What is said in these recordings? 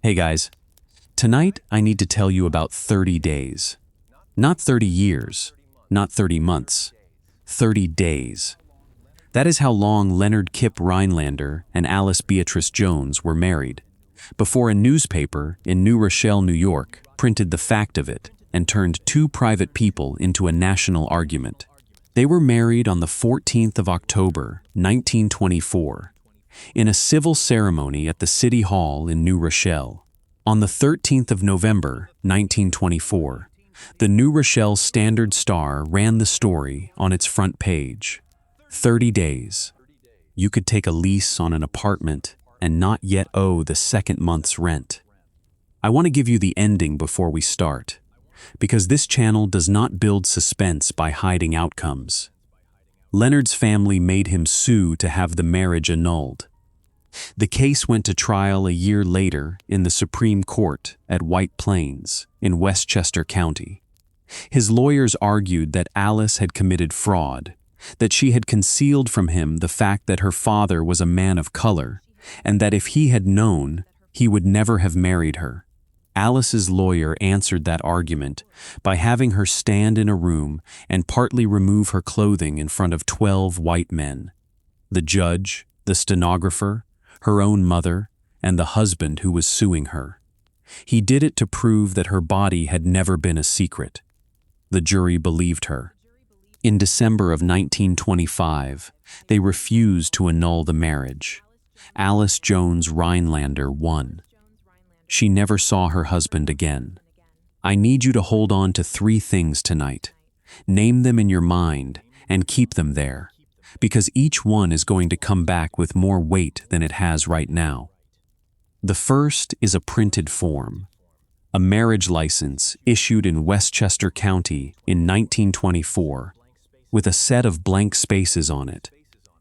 Hey guys, tonight I need to tell you about 30 days. Not 30 years, not 30 months, 30 days. That is how long Leonard Kip Rhinelander and Alice Beatrice Jones were married, before a newspaper in New Rochelle, New York, printed the fact of it and turned two private people into a national argument. They were married on the 14th of October, 1924, in a civil ceremony at the City Hall in New Rochelle. On the 13th of November, 1924, the New Rochelle Standard Star ran the story on its front page. 30 days. You could take a lease on an apartment and not yet owe the second month's rent. I want to give you the ending before we start, because this channel does not build suspense by hiding outcomes. Leonard's family made him sue to have the marriage annulled. The case went to trial a year later in the Supreme Court at White Plains in Westchester County. His lawyers argued that Alice had committed fraud, that she had concealed from him the fact that her father was a man of color, and that if he had known, he would never have married her. Alice's lawyer answered that argument by having her stand in a room and partly remove her clothing in front of 12 white men. The judge, the stenographer, her own mother, and the husband who was suing her. He did it to prove that her body had never been a secret. The jury believed her. In December of 1925, they refused to annul the marriage. Alice Jones Rhinelander won. She never saw her husband again. I need you to hold on to 3 things tonight. Name them in your mind and keep them there, because each one is going to come back with more weight than it has right now. The first is a printed form, a marriage license issued in Westchester County in 1924, with a set of blank spaces on it,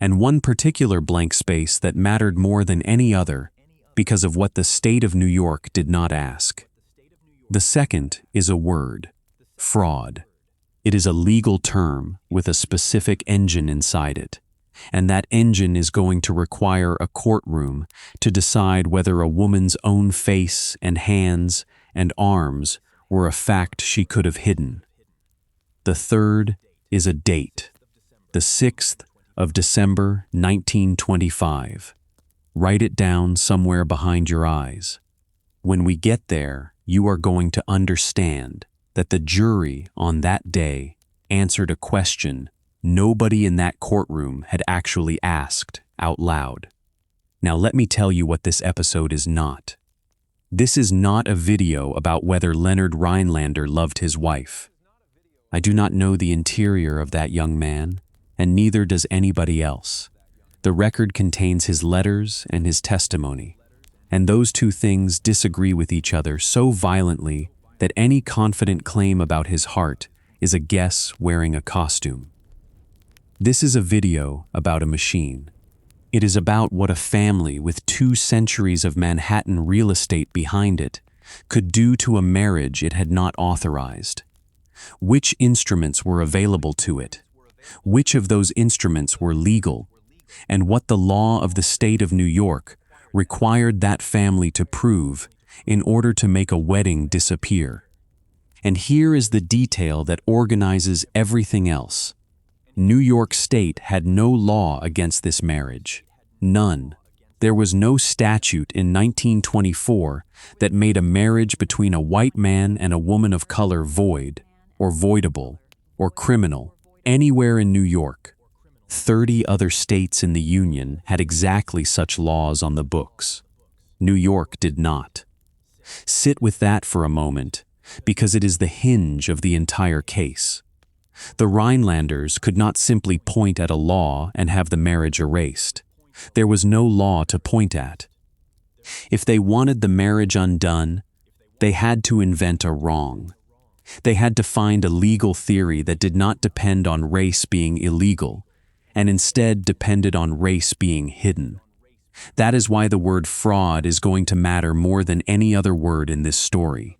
and one particular blank space that mattered more than any other because of what the state of New York did not ask. The second is a word, fraud. It is a legal term with a specific engine inside it, and that engine is going to require a courtroom to decide whether a woman's own face and hands and arms were a fact she could have hidden. The third is a date, the 6th of December 1925. Write it down somewhere behind your eyes. When we get there, you are going to understand that the jury on that day answered a question nobody in that courtroom had actually asked out loud. Now let me tell you what this episode is not. This is not a video about whether Leonard Rhinelander loved his wife. I do not know the interior of that young man, and neither does anybody else. The record contains his letters and his testimony, and those two things disagree with each other so violently that any confident claim about his heart is a guess wearing a costume. This is a video about a machine. It is about what a family with 2 centuries of Manhattan real estate behind it could do to a marriage it had not authorized. Which instruments were available to it? Which of those instruments were legal? And what the law of the state of New York required that family to prove in order to make a wedding disappear. And here is the detail that organizes everything else. New York State had no law against this marriage. None. There was no statute in 1924 that made a marriage between a white man and a woman of color void, or voidable, or criminal, anywhere in New York. 30 other states in the Union had exactly such laws on the books. New York did not. Sit with that for a moment, because it is the hinge of the entire case. The Rhinelanders could not simply point at a law and have the marriage erased. There was no law to point at. If they wanted the marriage undone, they had to invent a wrong. They had to find a legal theory that did not depend on race being illegal, and instead depended on race being hidden. That is why the word fraud is going to matter more than any other word in this story.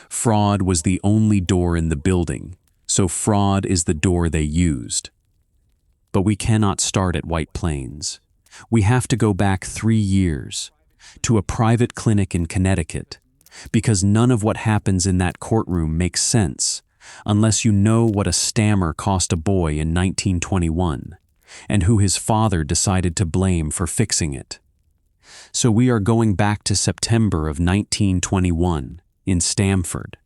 Fraud was the only door in the building, so fraud is the door they used. But we cannot start at White Plains. We have to go back 3 years, to a private clinic in Connecticut, because none of what happens in that courtroom makes sense unless you know what a stammer cost a boy in 1921 and who his father decided to blame for fixing it. So we are going back to September of 1921 in Stamford.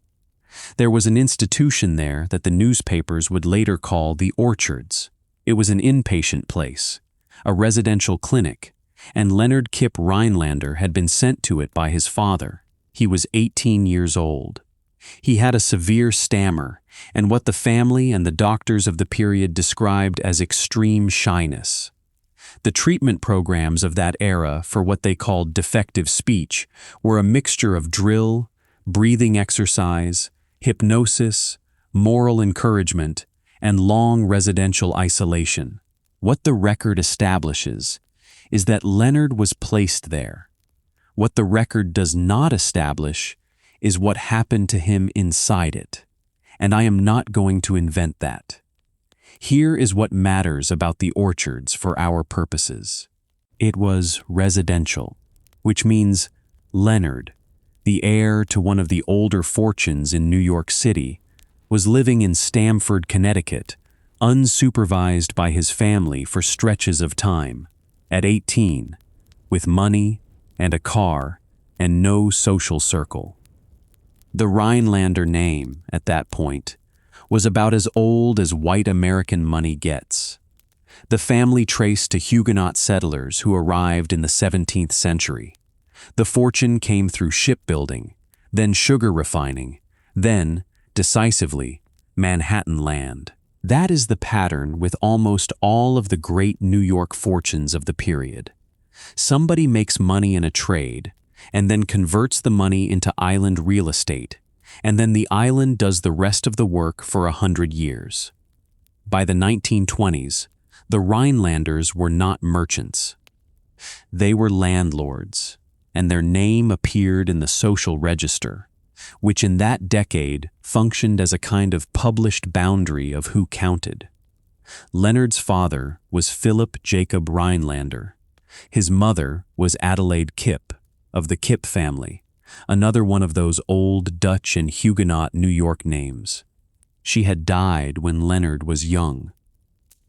There was an institution there that the newspapers would later call the Orchards. It was an inpatient place, a residential clinic, and Leonard Kip Rhinelander had been sent to it by his father. He was 18 years old. He had a severe stammer and what the family and the doctors of the period described as extreme shyness. The treatment programs of that era for what they called defective speech were a mixture of drill, breathing exercise, hypnosis, moral encouragement, and long residential isolation. What the record establishes is that Leonard was placed there. What the record does not establish is what happened to him inside it, and I am not going to invent that. Here is what matters about the Orchards for our purposes. It was residential, which means Leonard, the heir to one of the older fortunes in New York City, was living in Stamford, Connecticut, unsupervised by his family for stretches of time, at 18, with money and a car and no social circle. The Rhinelander name, at that point, was about as old as white American money gets. The family traced to Huguenot settlers who arrived in the 17th century. The fortune came through shipbuilding, then sugar refining, then, decisively, Manhattan land. That is the pattern with almost all of the great New York fortunes of the period. Somebody makes money in a trade, and then converts the money into island real estate, and then the island does the rest of the work for 100 years. By the 1920s, the Rhinelanders were not merchants. They were landlords, and their name appeared in the social register, which in that decade functioned as a kind of published boundary of who counted. Leonard's father was Philip Jacob Rhinelander. His mother was Adelaide Kip, of the Kip family, another one of those old Dutch and Huguenot New York names. She had died when Leonard was young.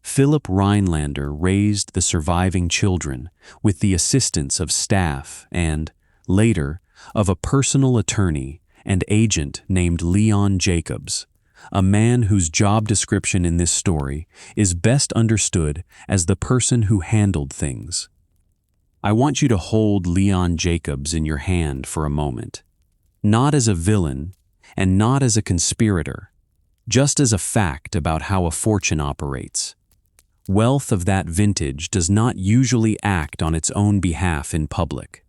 Philip Rhinelander raised the surviving children with the assistance of staff and, later, of a personal attorney and agent named Leon Jacobs, a man whose job description in this story is best understood as the person who handled things. I want you to hold Leon Jacobs in your hand for a moment, not as a villain and not as a conspirator, just as a fact about how a fortune operates. Wealth of that vintage does not usually act on its own behalf in public.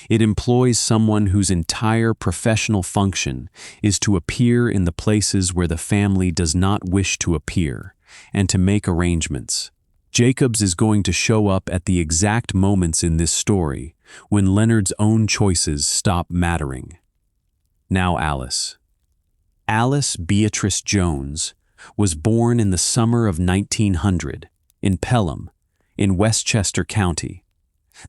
It employs someone whose entire professional function is to appear in the places where the family does not wish to appear and to make arrangements. Jacobs is going to show up at the exact moments in this story when Leonard's own choices stop mattering. Now Alice. Alice Beatrice Jones was born in the summer of 1900 in Pelham, in Westchester County.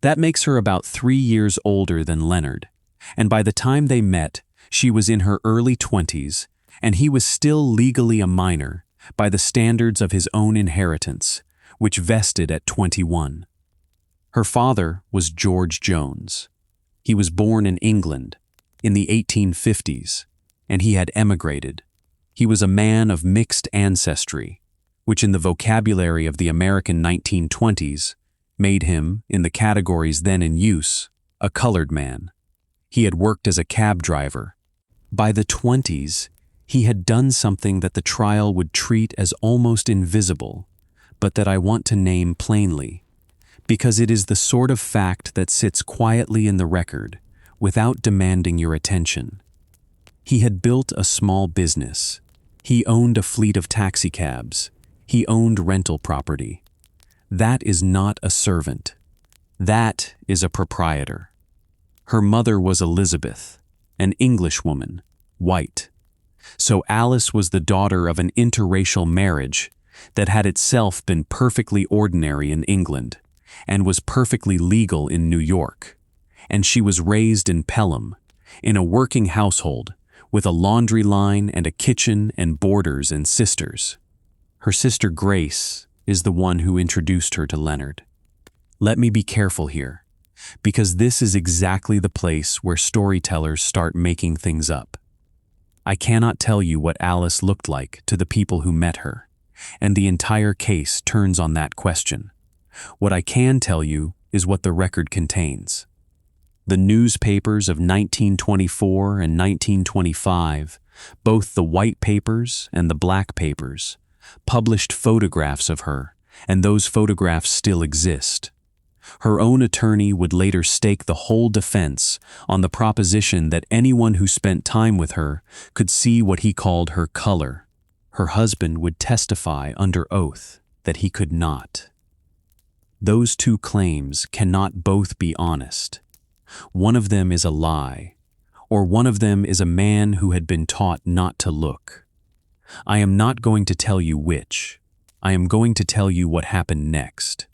That makes her about 3 years older than Leonard, and by the time they met, she was in her early 20s, and he was still legally a minor by the standards of his own inheritance, which vested at 21. Her father was George Jones. He was born in England in the 1850s, and he had emigrated. He was a man of mixed ancestry, which in the vocabulary of the American 1920s made him, in the categories then in use, a colored man. He had worked as a cab driver. By the 20s, he had done something that the trial would treat as almost invisible, but that I want to name plainly, because it is the sort of fact that sits quietly in the record without demanding your attention. He had built a small business. He owned a fleet of taxicabs. He owned rental property. That is not a servant. That is a proprietor. Her mother was Elizabeth, an Englishwoman, white. So Alice was the daughter of an interracial marriage that had itself been perfectly ordinary in England and was perfectly legal in New York. and she was raised in Pelham, in a working household, with a laundry line and a kitchen and boarders and sisters. Her sister Grace is the one who introduced her to Leonard. Let me be careful here, because this is exactly the place where storytellers start making things up. I cannot tell you what Alice looked like to the people who met her, and the entire case turns on that question. What I can tell you is what the record contains. The newspapers of 1924 and 1925, both the white papers and the black papers, published photographs of her, and those photographs still exist. Her own attorney would later stake the whole defense on the proposition that anyone who spent time with her could see what he called her color. Her husband would testify under oath that he could not. Those two claims cannot both be honest. One of them is a lie, or one of them is a man who had been taught not to look. I am not going to tell you which. I am going to tell you what happened next.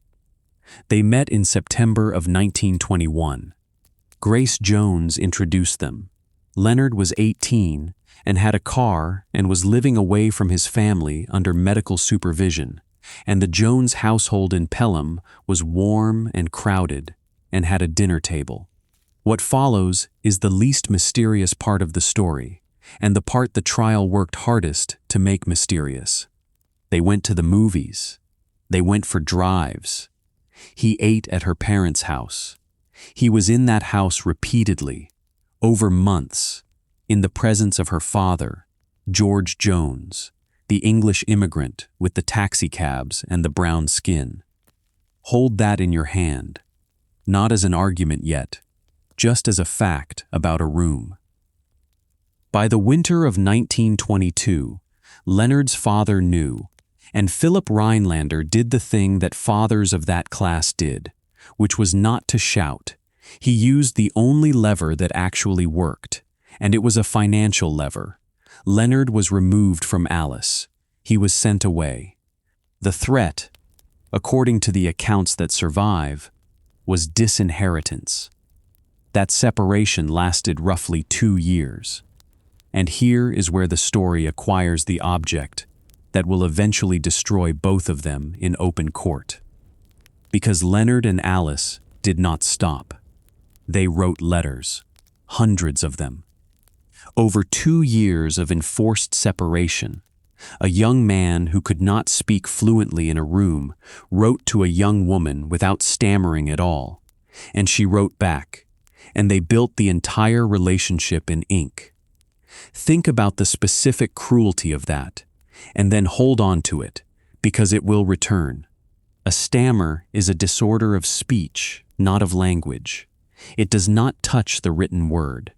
They met in September of 1921. Grace Jones introduced them. Leonard was 18 and had a car and was living away from his family under medical supervision, and the Jones household in Pelham was warm and crowded and had a dinner table. What follows is the least mysterious part of the story, and the part the trial worked hardest to make mysterious. They went to the movies. They went for drives. He ate at her parents' house. He was in that house repeatedly, over months, in the presence of her father, George Jones, the English immigrant with the taxicabs and the brown skin. Hold that in your hand, not as an argument yet, just as a fact about a room. By the winter of 1922, Leonard's father knew, and Philip Rhinelander did the thing that fathers of that class did, which was not to shout. He used the only lever that actually worked, and it was a financial lever. Leonard was removed from Alice. He was sent away. The threat, according to the accounts that survive, was disinheritance. That separation lasted roughly 2 years. And here is where the story acquires the object that will eventually destroy both of them in open court. Because Leonard and Alice did not stop. They wrote letters, hundreds of them. Over 2 years of enforced separation, a young man who could not speak fluently in a room wrote to a young woman without stammering at all, and she wrote back, and they built the entire relationship in ink. Think about the specific cruelty of that, and then hold on to it, because it will return. A stammer is a disorder of speech, not of language. It does not touch the written word.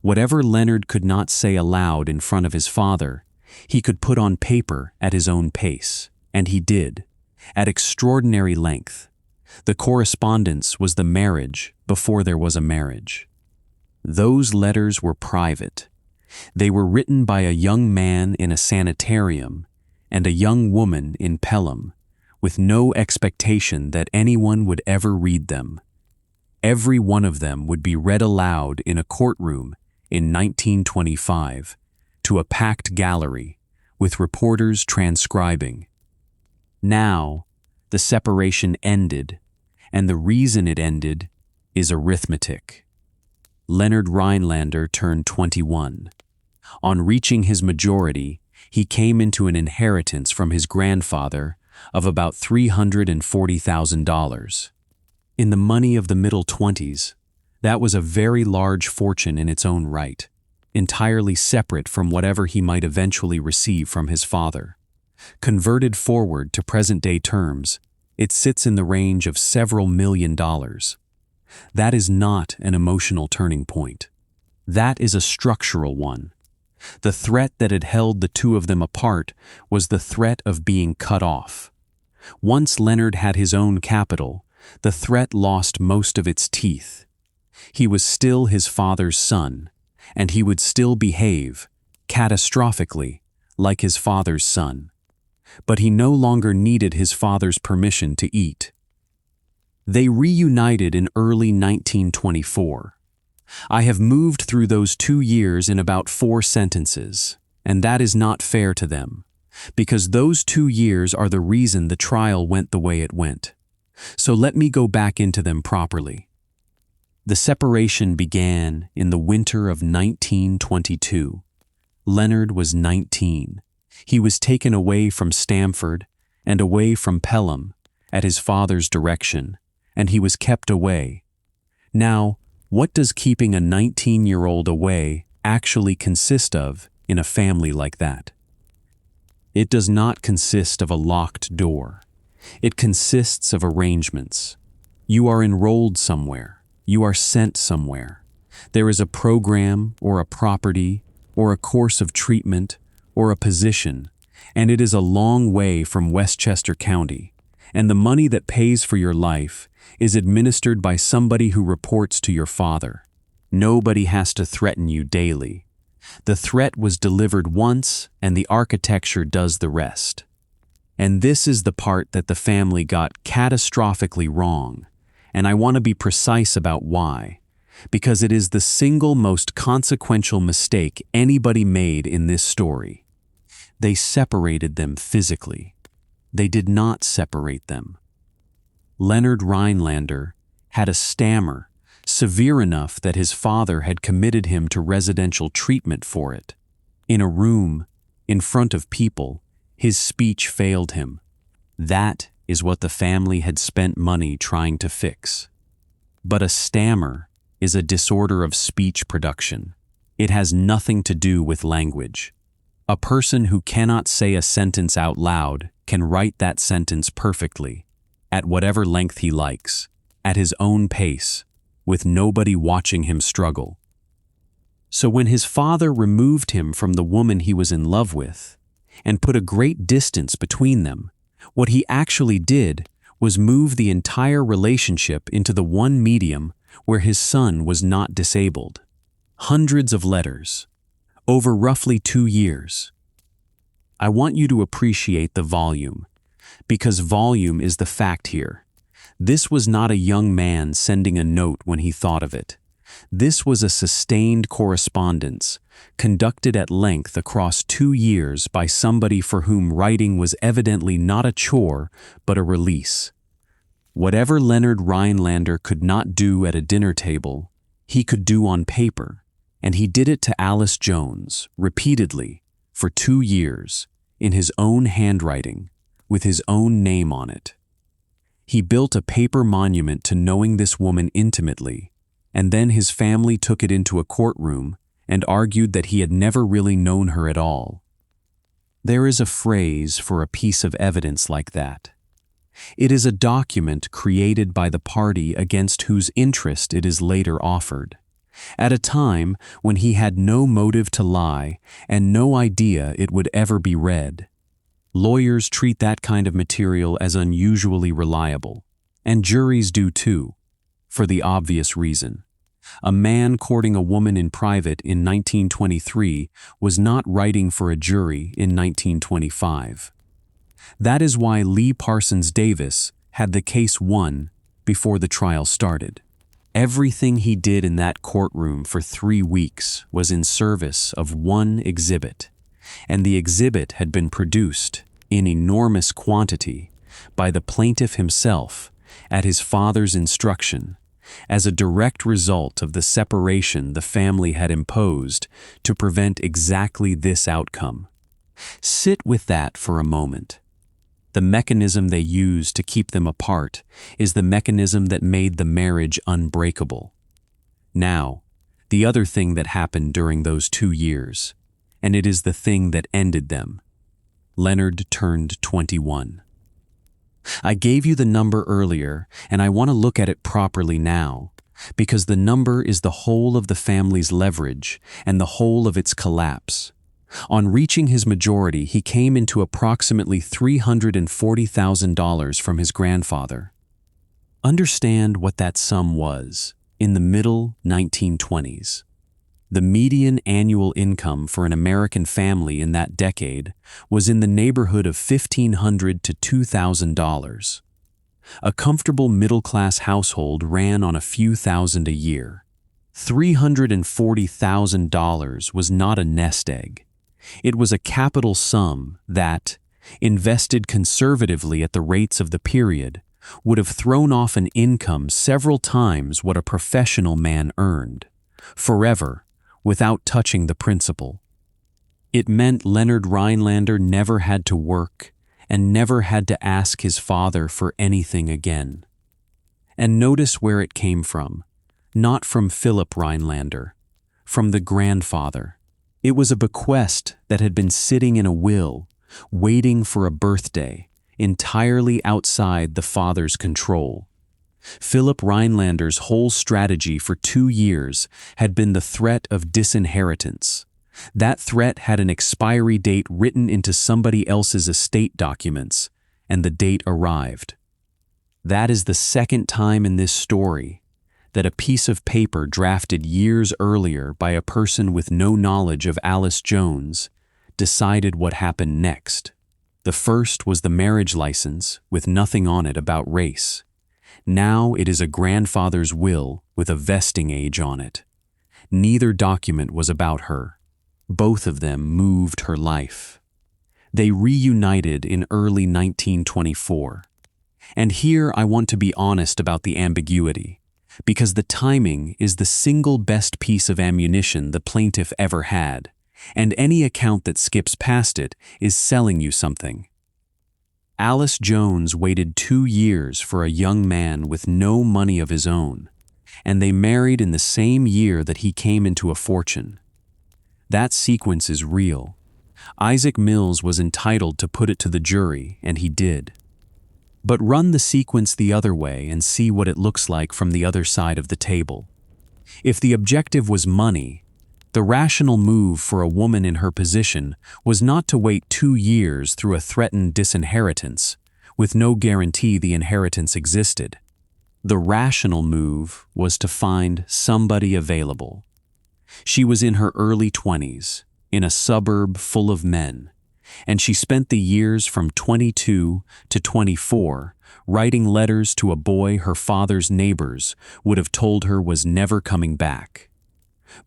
Whatever Leonard could not say aloud in front of his father, he could put on paper at his own pace, and he did, at extraordinary length. The correspondence was the marriage before there was a marriage. Those letters were private. They were written by a young man in a sanitarium and a young woman in Pelham, with no expectation that anyone would ever read them. Every one of them would be read aloud in a courtroom in 1925 to a packed gallery with reporters transcribing. Now, the separation ended, and the reason it ended is arithmetic. Leonard Rhinelander turned 21. On reaching his majority, he came into an inheritance from his grandfather of about $340,000. In the money of the middle 20s, that was a very large fortune in its own right, entirely separate from whatever he might eventually receive from his father. Converted forward to present-day terms, it sits in the range of several $1,000,000. That is not an emotional turning point. That is a structural one. The threat that had held the two of them apart was the threat of being cut off. Once Leonard had his own capital, the threat lost most of its teeth. He was still his father's son, and he would still behave, catastrophically, like his father's son. But he no longer needed his father's permission to eat. They reunited in early 1924. I have moved through those 2 years in about 4 sentences, and that is not fair to them, because those 2 years are the reason the trial went the way it went. So let me go back into them properly. The separation began in the winter of 1922. Leonard was 19. He was taken away from Stamford and away from Pelham at his father's direction, and he was kept away. Now, what does keeping a 19-year-old away actually consist of in a family like that? It does not consist of a locked door. It consists of arrangements. You are enrolled somewhere. You are sent somewhere. There is a program or a property or a course of treatment or a position, and it is a long way from Westchester County, and the money that pays for your life is administered by somebody who reports to your father. Nobody has to threaten you daily. The threat was delivered once, and the architecture does the rest. And this is the part that the family got catastrophically wrong, and I want to be precise about why, because it is the single most consequential mistake anybody made in this story. They separated them physically. They did not separate them. Leonard Rhinelander had a stammer severe enough that his father had committed him to residential treatment for it. In a room, in front of people, his speech failed him. That is what the family had spent money trying to fix. But a stammer is a disorder of speech production. It has nothing to do with language. A person who cannot say a sentence out loud can write that sentence perfectly, at whatever length he likes, at his own pace, with nobody watching him struggle. So when his father removed him from the woman he was in love with, and put a great distance between them, what he actually did was move the entire relationship into the one medium where his son was not disabled. Hundreds of letters, over roughly 2 years. I want you to appreciate the volume, because volume is the fact here. This was not a young man sending a note when he thought of it. This was a sustained correspondence, conducted at length across 2 years by somebody for whom writing was evidently not a chore, but a release. Whatever Leonard Rhinelander could not do at a dinner table, he could do on paper, and he did it to Alice Jones, repeatedly, for 2 years, in his own handwriting, with his own name on it. He built a paper monument to knowing this woman intimately, and then his family took it into a courtroom and argued that he had never really known her at all. There is a phrase for a piece of evidence like that. It is a document created by the party against whose interest it is later offered, at a time when he had no motive to lie and no idea it would ever be read. Lawyers treat that kind of material as unusually reliable, and juries do too, for the obvious reason. A man courting a woman in private in 1923 was not writing for a jury in 1925. That is why Lee Parsons Davis had the case won before the trial started. Everything he did in that courtroom for 3 weeks was in service of one exhibit, and the exhibit had been produced in enormous quantity by the plaintiff himself at his father's instruction, as a direct result of the separation the family had imposed to prevent exactly this outcome. Sit with that for a moment. The mechanism they used to keep them apart is the mechanism that made the marriage unbreakable. Now, the other thing that happened during those 2 years, and it is the thing that ended them. Leonard turned 21. I gave you the number earlier, and I want to look at it properly now, because the number is the whole of the family's leverage and the whole of its collapse. On reaching his majority, he came into approximately $340,000 from his grandfather. Understand what that sum was in the middle 1920s. The median annual income for an American family in that decade was in the neighborhood of $1,500 to $2,000. A comfortable middle-class household ran on a few thousand a year. $340,000 was not a nest egg. It was a capital sum that, invested conservatively at the rates of the period, would have thrown off an income several times what a professional man earned, forever, without touching the principal. It meant Leonard Rhinelander never had to work and never had to ask his father for anything again. And notice where it came from. Not from Philip Rhinelander, from the grandfather. It was a bequest that had been sitting in a will, waiting for a birthday, entirely outside the father's control. Philip Rhinelander's whole strategy for 2 years had been the threat of disinheritance. That threat had an expiry date written into somebody else's estate documents, and the date arrived. That is the second time in this story that a piece of paper drafted years earlier by a person with no knowledge of Alice Jones decided what happened next. The first was the marriage license with nothing on it about race. Now it is a grandfather's will with a vesting age on it. Neither document was about her. Both of them moved her life. They reunited in early 1924. And here I want to be honest about the ambiguity, because the timing is the single best piece of ammunition the plaintiff ever had, and any account that skips past it is selling you something. Alice Jones waited 2 years for a young man with no money of his own, and they married in the same year that he came into a fortune. That sequence is real. Isaac Mills was entitled to put it to the jury, and he did. But run the sequence the other way and see what it looks like from the other side of the table. If the objective was money, the rational move for a woman in her position was not to wait 2 years through a threatened disinheritance, with no guarantee the inheritance existed. The rational move was to find somebody available. She was in her early 20s, in a suburb full of men, and she spent the years from 22 to 24 writing letters to a boy her father's neighbors would have told her was never coming back.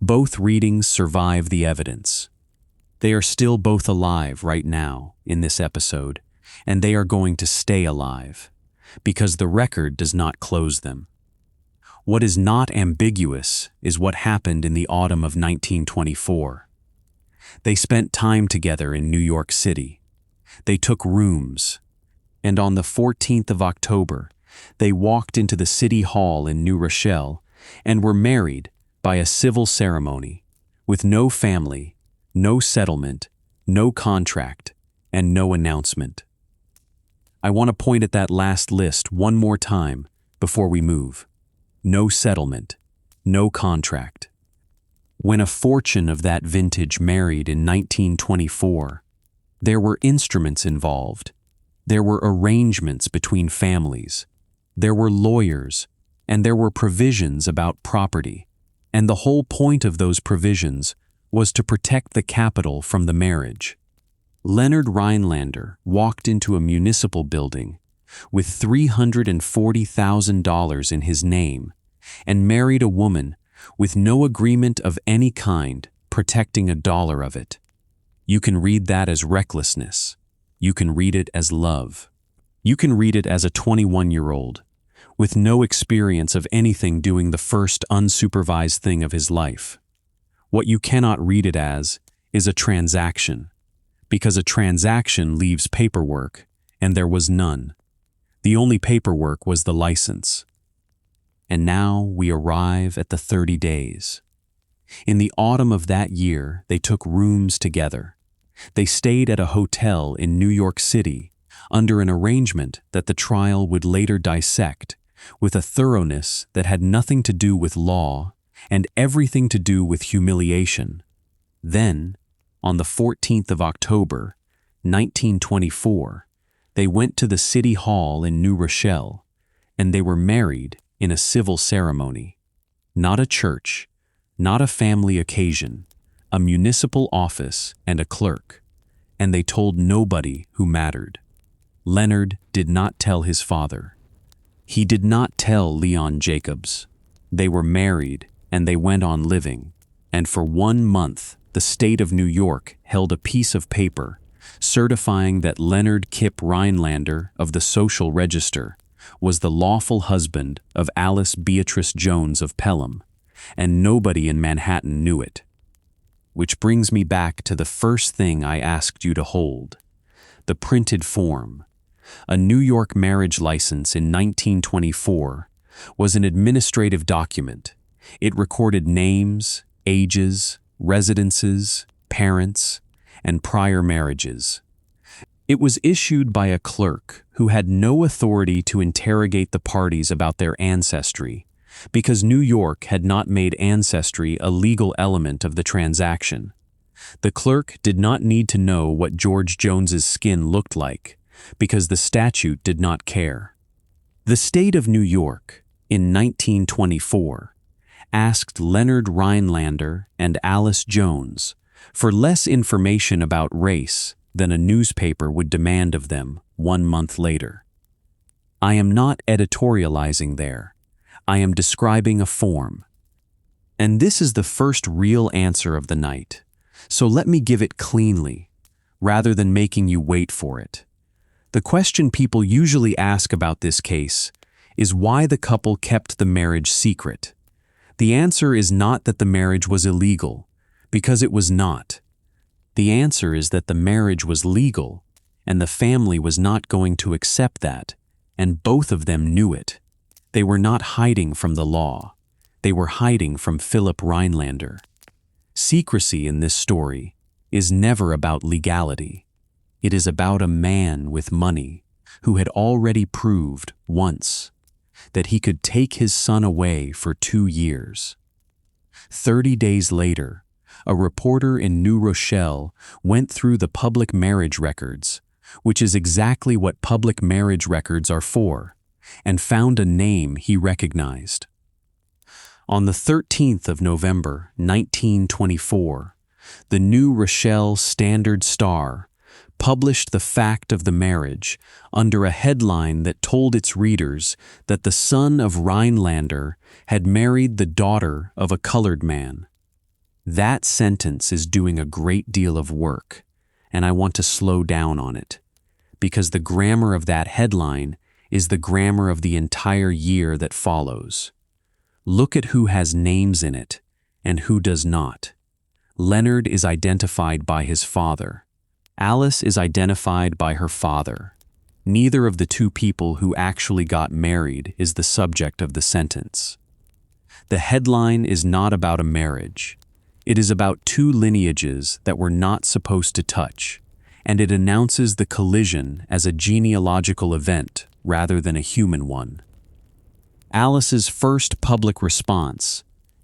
Both readings survive the evidence. They are still both alive right now in this episode, and they are going to stay alive, because the record does not close them. What is not ambiguous is what happened in the autumn of 1924. They spent time together in New York City. They took rooms, and on the 14th of October, they walked into the City Hall in New Rochelle and were married by a civil ceremony, with no family, no settlement, no contract, and no announcement. I want to point at that last list one more time before we move. No settlement, no contract. When a fortune of that vintage married in 1924, there were instruments involved. There were arrangements between families. There were lawyers, and there were provisions about property. And the whole point of those provisions was to protect the capital from the marriage. Leonard Rhinelander walked into a municipal building with $340,000 in his name and married a woman with no agreement of any kind protecting $1 of it. You can read that as recklessness. You can read it as love. You can read it as a 21-year-old with no experience of anything doing the first unsupervised thing of his life. What you cannot read it as is a transaction, because a transaction leaves paperwork, and there was none. The only paperwork was the license. And now we arrive at the 30 days. In the autumn of that year, they took rooms together. They stayed at a hotel in New York City under an arrangement that the trial would later dissect with a thoroughness that had nothing to do with law and everything to do with humiliation. Then, on the 14th of October, 1924, they went to the City Hall in New Rochelle, and they were married in a civil ceremony. Not a church, not a family occasion, a municipal office and a clerk, and they told nobody who mattered. Leonard did not tell his father. He did not tell Leon Jacobs. They were married and they went on living, and for 1 month the state of New York held a piece of paper certifying that Leonard Kip Rhinelander of the Social Register was the lawful husband of Alice Beatrice Jones of Pelham, and nobody in Manhattan knew it. Which brings me back to the first thing I asked you to hold: the printed form. A New York marriage license in 1924 was an administrative document. It recorded names, ages, residences, parents, and prior marriages. It was issued by a clerk who had no authority to interrogate the parties about their ancestry, because New York had not made ancestry a legal element of the transaction. The clerk did not need to know what George Jones's skin looked like, because the statute did not care. The state of New York, in 1924, asked Leonard Rhinelander and Alice Jones for less information about race than a newspaper would demand of them 1 month later. I am not editorializing there. I am describing a form. And this is the first real answer of the night, so let me give it cleanly, rather than making you wait for it. The question people usually ask about this case is why the couple kept the marriage secret. The answer is not that the marriage was illegal, because it was not. The answer is that the marriage was legal, and the family was not going to accept that, and both of them knew it. They were not hiding from the law. They were hiding from Philip Rhinelander. Secrecy in this story is never about legality. It is about a man with money who had already proved once that he could take his son away for 2 years. 30 days later, a reporter in New Rochelle went through the public marriage records, which is exactly what public marriage records are for, and found a name he recognized. On the 13th of November, 1924, the New Rochelle Standard-Star published the fact of the marriage under a headline that told its readers that the son of Rhinelander had married the daughter of a colored man. That sentence is doing a great deal of work, and I want to slow down on it, because the grammar of that headline is the grammar of the entire year that follows. Look at who has names in it and who does not. Leonard is identified by his father. Alice is identified by her father. Neither of the two people who actually got married is the subject of the sentence. The headline is not about a marriage. It is about 2 lineages that were not supposed to touch, and it announces the collision as a genealogical event rather than a human one. Alice's first public response,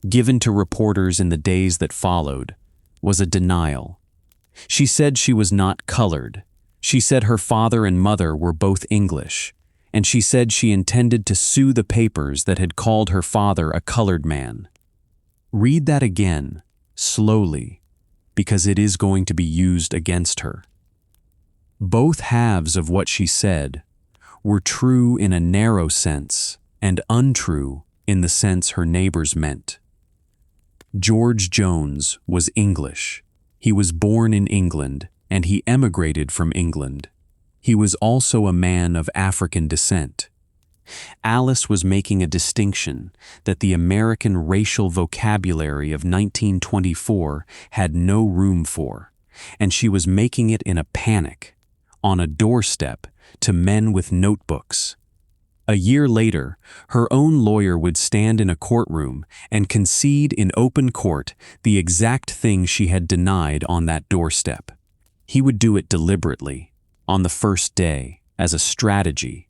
given to reporters in the days that followed, was a denial. She said she was not colored. She said her father and mother were both English, and she said she intended to sue the papers that had called her father a colored man. Read that again, slowly, because it is going to be used against her. Both halves of what she said were true in a narrow sense and untrue in the sense her neighbors meant. George Jones was English. He was born in England, and he emigrated from England. He was also a man of African descent. Alice was making a distinction that the American racial vocabulary of 1924 had no room for, and she was making it in a panic, on a doorstep, to men with notebooks. A year later, her own lawyer would stand in a courtroom and concede in open court the exact thing she had denied on that doorstep. He would do it deliberately, on the first day, as a strategy,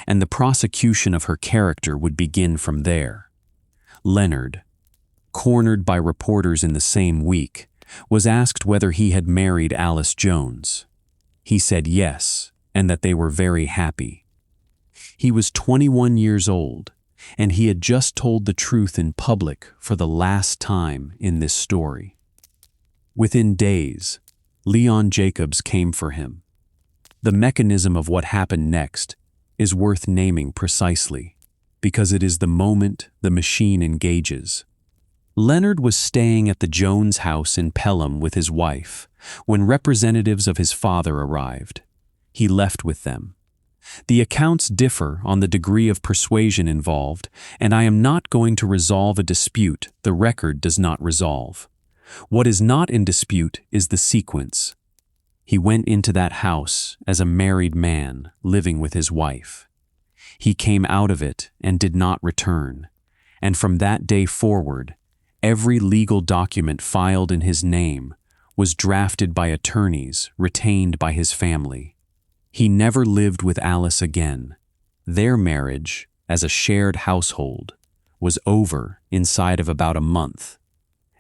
and the prosecution of her character would begin from there. Leonard, cornered by reporters in the same week, was asked whether he had married Alice Jones. He said yes, and that they were very happy. He was 21 years old, and he had just told the truth in public for the last time in this story. Within days, Leon Jacobs came for him. The mechanism of what happened next is worth naming precisely, because it is the moment the machine engages. Leonard was staying at the Jones house in Pelham with his wife when representatives of his father arrived. He left with them. The accounts differ on the degree of persuasion involved, and I am not going to resolve a dispute the record does not resolve. What is not in dispute is the sequence. He went into that house as a married man living with his wife. He came out of it and did not return, and from that day forward, every legal document filed in his name was drafted by attorneys retained by his family. He never lived with Alice again. Their marriage, as a shared household, was over inside of about a month,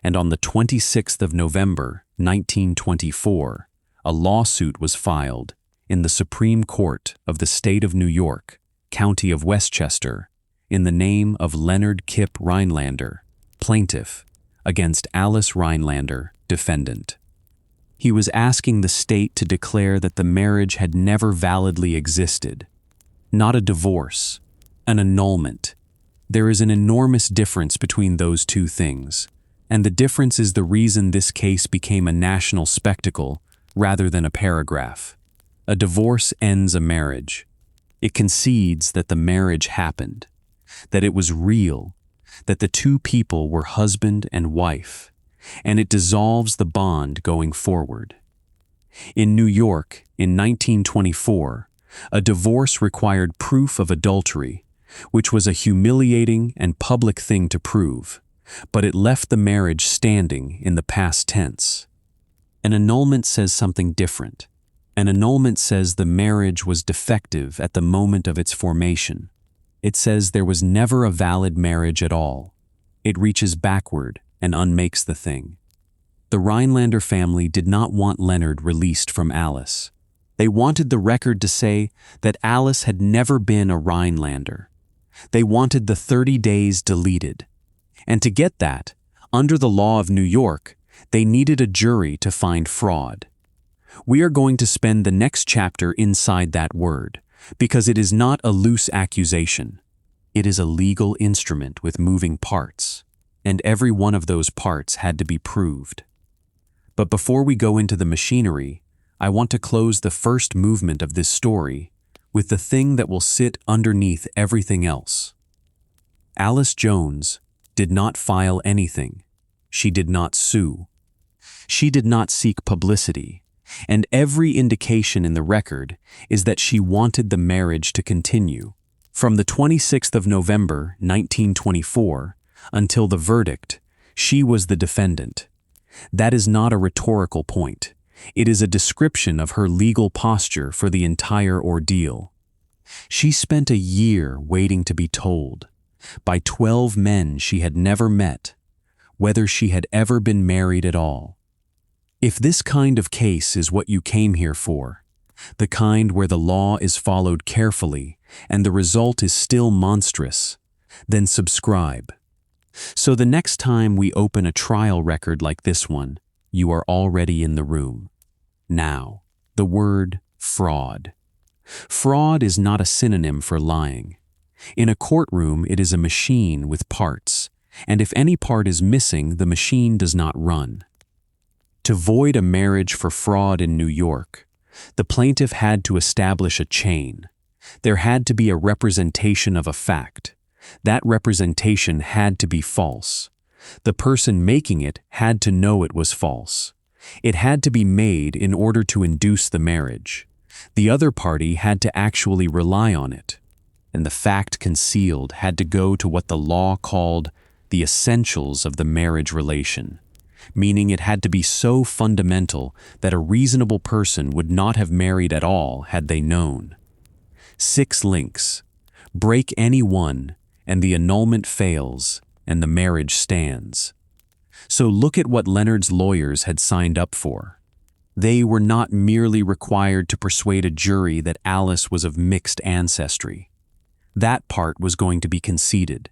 and on the 26th of November, 1924, a lawsuit was filed in the Supreme Court of the State of New York, County of Westchester, in the name of Leonard Kip Rhinelander, plaintiff, against Alice Rhinelander, defendant. He was asking the state to declare that the marriage had never validly existed. Not a divorce, an annulment. There is an enormous difference between those two things, and the difference is the reason this case became a national spectacle rather than a paragraph. A divorce ends a marriage. It concedes that the marriage happened, that it was real, that the two people were husband and wife, and it dissolves the bond going forward. In New York, in 1924, a divorce required proof of adultery, which was a humiliating and public thing to prove, but it left the marriage standing in the past tense. An annulment says something different. An annulment says the marriage was defective at the moment of its formation. It says there was never a valid marriage at all. It reaches backward and unmakes the thing. The Rhinelander family did not want Leonard released from Alice. They wanted the record to say that Alice had never been a Rhinelander. They wanted the 30 days deleted. And to get that, under the law of New York, they needed a jury to find fraud. We are going to spend the next chapter inside that word, because it is not a loose accusation. It is a legal instrument with moving parts, and every one of those parts had to be proved. But before we go into the machinery, I want to close the first movement of this story with the thing that will sit underneath everything else. Alice Jones did not file anything. She did not sue. She did not seek publicity, and every indication in the record is that she wanted the marriage to continue. From the 26th of November, 1924, until the verdict, she was the defendant. That is not a rhetorical point. It is a description of her legal posture for the entire ordeal. She spent a year waiting to be told, by 12 men she had never met, whether she had ever been married at all. If this kind of case is what you came here for, the kind where the law is followed carefully and the result is still monstrous, then subscribe. So the next time we open a trial record like this one, you are already in the room. Now, the word fraud. Fraud is not a synonym for lying. In a courtroom, it is a machine with parts, and if any part is missing, the machine does not run. To void a marriage for fraud in New York, the plaintiff had to establish a chain. There had to be a representation of a fact. That representation had to be false. The person making it had to know it was false. It had to be made in order to induce the marriage. The other party had to actually rely on it. And the fact concealed had to go to what the law called the essentials of the marriage relation, meaning it had to be so fundamental that a reasonable person would not have married at all had they known. 6 links. Break any one, and the annulment fails, and the marriage stands. So look at what Leonard's lawyers had signed up for. They were not merely required to persuade a jury that Alice was of mixed ancestry. That part was going to be conceded.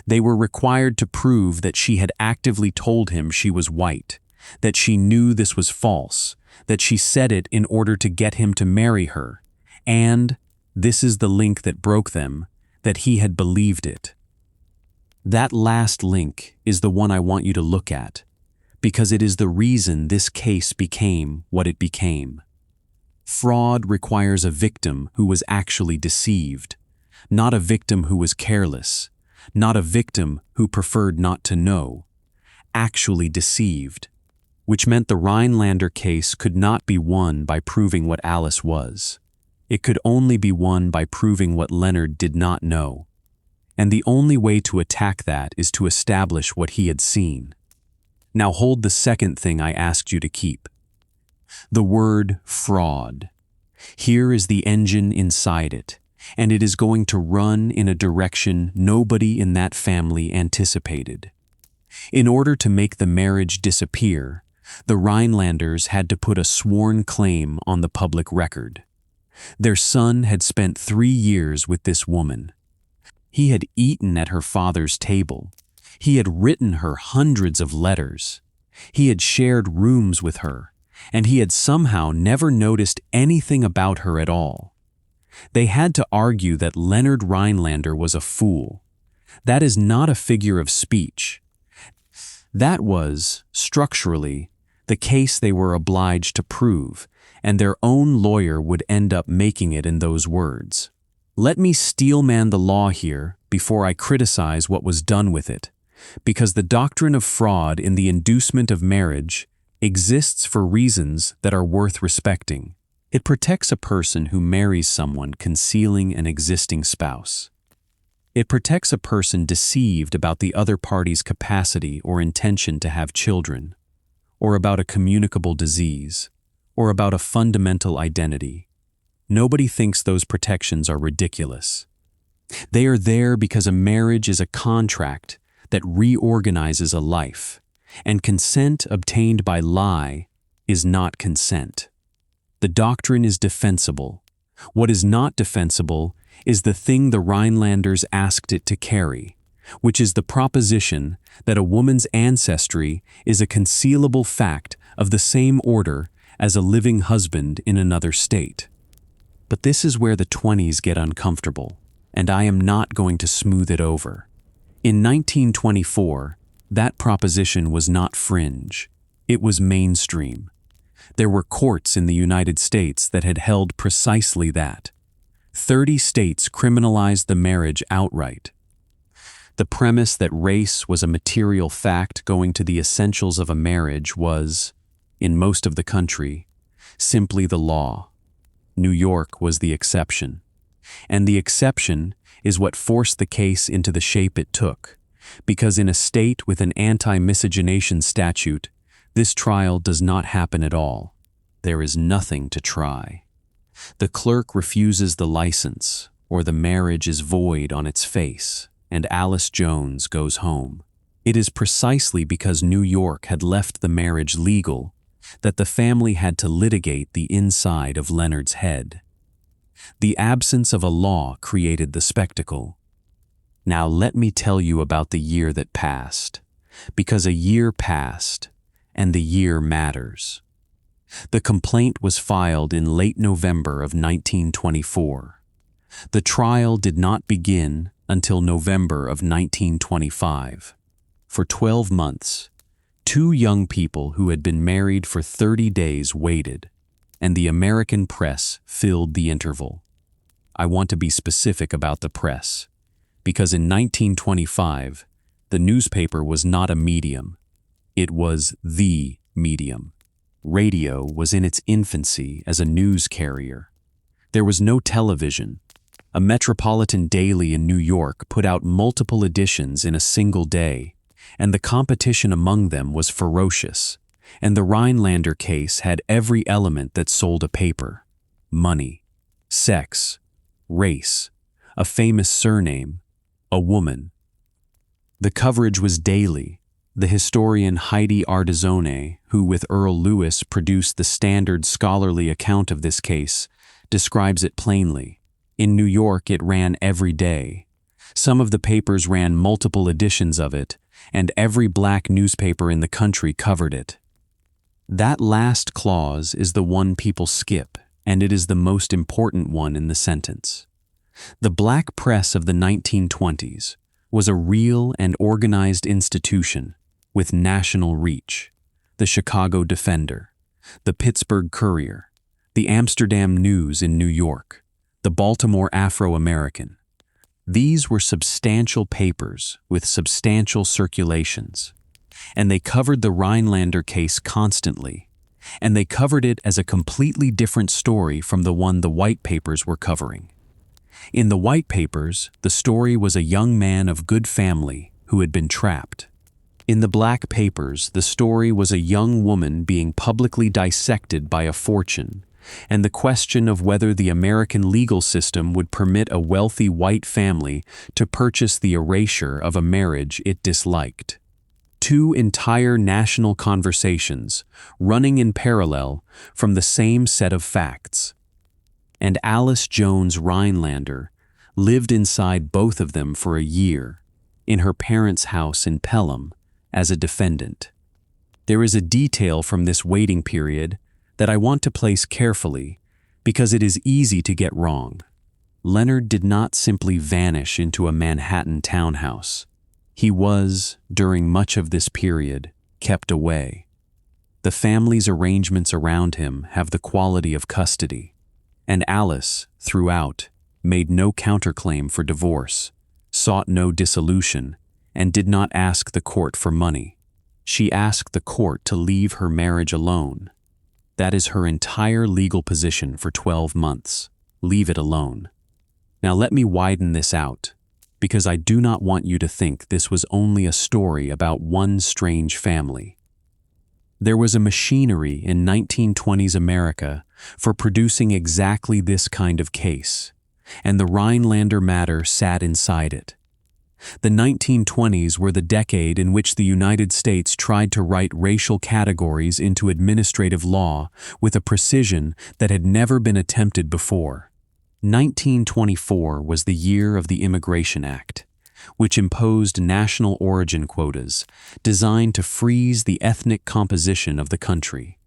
They were required to prove that she had actively told him she was white, that she knew this was false, that she said it in order to get him to marry her, and This is the link that broke them, that he had believed it. That last link is the one I want you to look at, because it is the reason this case became what it became. Fraud requires a victim who was actually deceived, not a victim who was careless, not a victim who preferred not to know, actually deceived, which meant the Rhinelander case could not be won by proving what Alice was. It could only be won by proving what Leonard did not know. And the only way to attack that is to establish what he had seen. Now hold the second thing I asked you to keep. The word fraud. Here is the engine inside it, and it is going to run in a direction nobody in that family anticipated. In order to make the marriage disappear, the Rhinelanders had to put a sworn claim on the public record. Their son had spent 3 years with this woman. He had eaten at her father's table. He had written her hundreds of letters. He had shared rooms with her, and he had somehow never noticed anything about her at all. They had to argue that Leonard Rhinelander was a fool. That is not a figure of speech. That was, structurally, the case they were obliged to prove, and their own lawyer would end up making it in those words. Let me steelman the law here before I criticize what was done with it, because the doctrine of fraud in the inducement of marriage exists for reasons that are worth respecting. It protects a person who marries someone concealing an existing spouse. It protects a person deceived about the other party's capacity or intention to have children, or about a communicable disease, or about a fundamental identity. Nobody thinks those protections are ridiculous. They are there because a marriage is a contract that reorganizes a life, and consent obtained by lie is not consent. The doctrine is defensible. What is not defensible is the thing the Rhinelanders asked it to carry, which is the proposition that a woman's ancestry is a concealable fact of the same order as a living husband in another state. But this is where the 20s get uncomfortable, and I am not going to smooth it over. In 1924, that proposition was not fringe. It was mainstream. There were courts in the United States that had held precisely that. 30 states criminalized the marriage outright. The premise that race was a material fact going to the essentials of a marriage was, in most of the country, simply the law. New York was the exception. And the exception is what forced the case into the shape it took, because in a state with an anti-miscegenation statute, this trial does not happen at all. There is nothing to try. The clerk refuses the license, or the marriage is void on its face, and Alice Jones goes home. It is precisely because New York had left the marriage legal that the family had to litigate the inside of Leonard's head. The absence of a law created the spectacle. Now let me tell you about the year that passed, because a year passed, and the year matters. The complaint was filed in late November of 1924. The trial did not begin until November of 1925. For 12 months, 2 young people who had been married for 30 days waited, and the American press filled the interval. I want to be specific about the press, because in 1925, the newspaper was not a medium. It was the medium. Radio was in its infancy as a news carrier. There was no television. A metropolitan daily in New York put out multiple editions in a single day, and the competition among them was ferocious, and the Rhinelander case had every element that sold a paper: money, sex, race, a famous surname, a woman. The coverage was daily. The historian Heidi Ardizone, who with Earl Lewis produced the standard scholarly account of this case, describes it plainly. In New York, it ran every day. Some of the papers ran multiple editions of it, and every black newspaper in the country covered it. That last clause is the one people skip, and it is the most important one in the sentence. The black press of the 1920s was a real and organized institution with national reach. The Chicago Defender, the Pittsburgh Courier, the Amsterdam News in New York, the Baltimore Afro-American. These were substantial papers with substantial circulations, and they covered the Rhinelander case constantly, and they covered it as a completely different story from the one the white papers were covering. In the white papers, the story was a young man of good family who had been trapped. In the black papers, the story was a young woman being publicly dissected by a fortune, and the question of whether the American legal system would permit a wealthy white family to purchase the erasure of a marriage it disliked. Two entire national conversations running in parallel from the same set of facts. And Alice Jones Rhinelander lived inside both of them for a year, in her parents' house in Pelham, as a defendant. There is a detail from this waiting period that I want to place carefully because it is easy to get wrong. Leonard did not simply vanish into a Manhattan townhouse. He was, during much of this period, kept away. The family's arrangements around him have the quality of custody, and Alice, throughout, made no counterclaim for divorce, sought no dissolution, and did not ask the court for money. She asked the court to leave her marriage alone. That is her entire legal position for 12 months. Leave it alone. Now let me widen this out, because I do not want you to think this was only a story about one strange family. There was a machinery in 1920s America for producing exactly this kind of case, and the Rhinelander matter sat inside it. The 1920s were the decade in which the United States tried to write racial categories into administrative law with a precision that had never been attempted before. 1924 was the year of the Immigration Act, which imposed national origin quotas designed to freeze the ethnic composition of the country.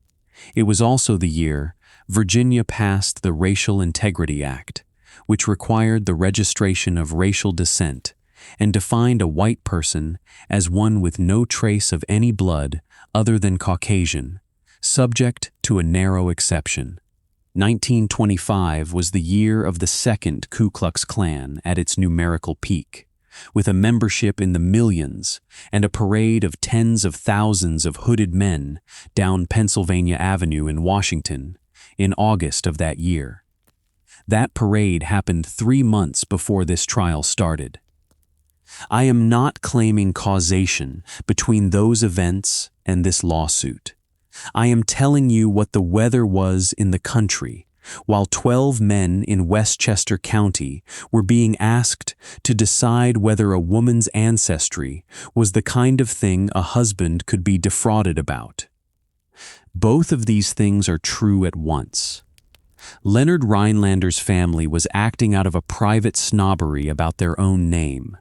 It was also the year Virginia passed the Racial Integrity Act, which required the registration of racial descent and defined a white person as one with no trace of any blood other than Caucasian, subject to a narrow exception. 1925 was the year of the second Ku Klux Klan at its numerical peak, with a membership in the millions and a parade of tens of thousands of hooded men down Pennsylvania Avenue in Washington in August of that year. That parade happened 3 months before this trial started. I am not claiming causation between those events and this lawsuit. I am telling you what the weather was in the country while 12 men in Westchester County were being asked to decide whether a woman's ancestry was the kind of thing a husband could be defrauded about. Both of these things are true at once. Leonard Rhinelander's family was acting out of a private snobbery about their own name,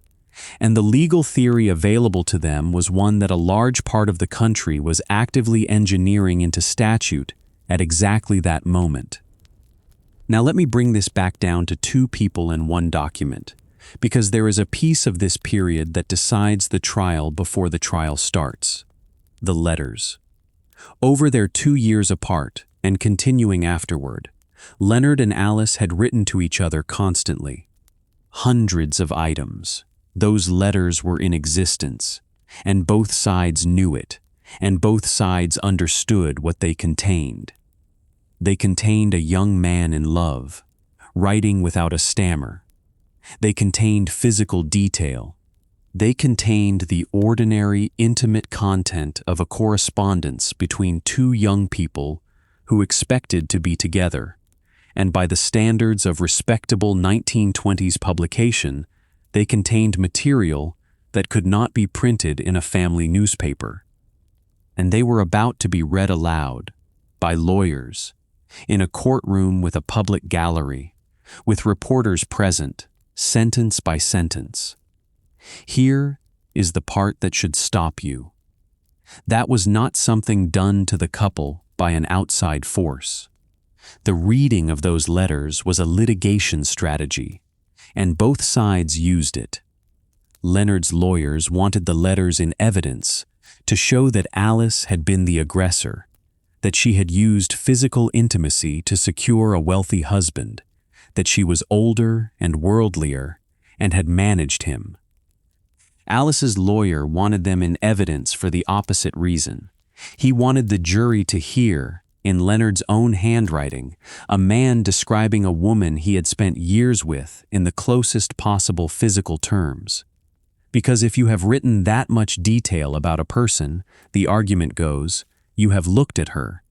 and the legal theory available to them was one that a large part of the country was actively engineering into statute at exactly that moment. Now let me bring this back down to 2 people and 1 document, because there is a piece of this period that decides the trial before the trial starts: the letters. Over their 2 years apart, and continuing afterward, Leonard and Alice had written to each other constantly. Hundreds of items. Those letters were in existence, and both sides knew it, and both sides understood what they contained. They contained a young man in love, writing without a stammer. They contained physical detail. They contained the ordinary, intimate content of a correspondence between 2 young people who expected to be together, and by the standards of respectable 1920s publication, they contained material that could not be printed in a family newspaper. And they were about to be read aloud by lawyers in a courtroom with a public gallery, with reporters present, sentence by sentence. Here is the part that should stop you. That was not something done to the couple by an outside force. The reading of those letters was a litigation strategy, and both sides used it. Leonard's lawyers wanted the letters in evidence to show that Alice had been the aggressor, that she had used physical intimacy to secure a wealthy husband, that she was older and worldlier and had managed him. Alice's lawyer wanted them in evidence for the opposite reason. He wanted the jury to hear, in Leonard's own handwriting, a man describing a woman he had spent years with in the closest possible physical terms. Because if you have written that much detail about a person, the argument goes, you have looked at her.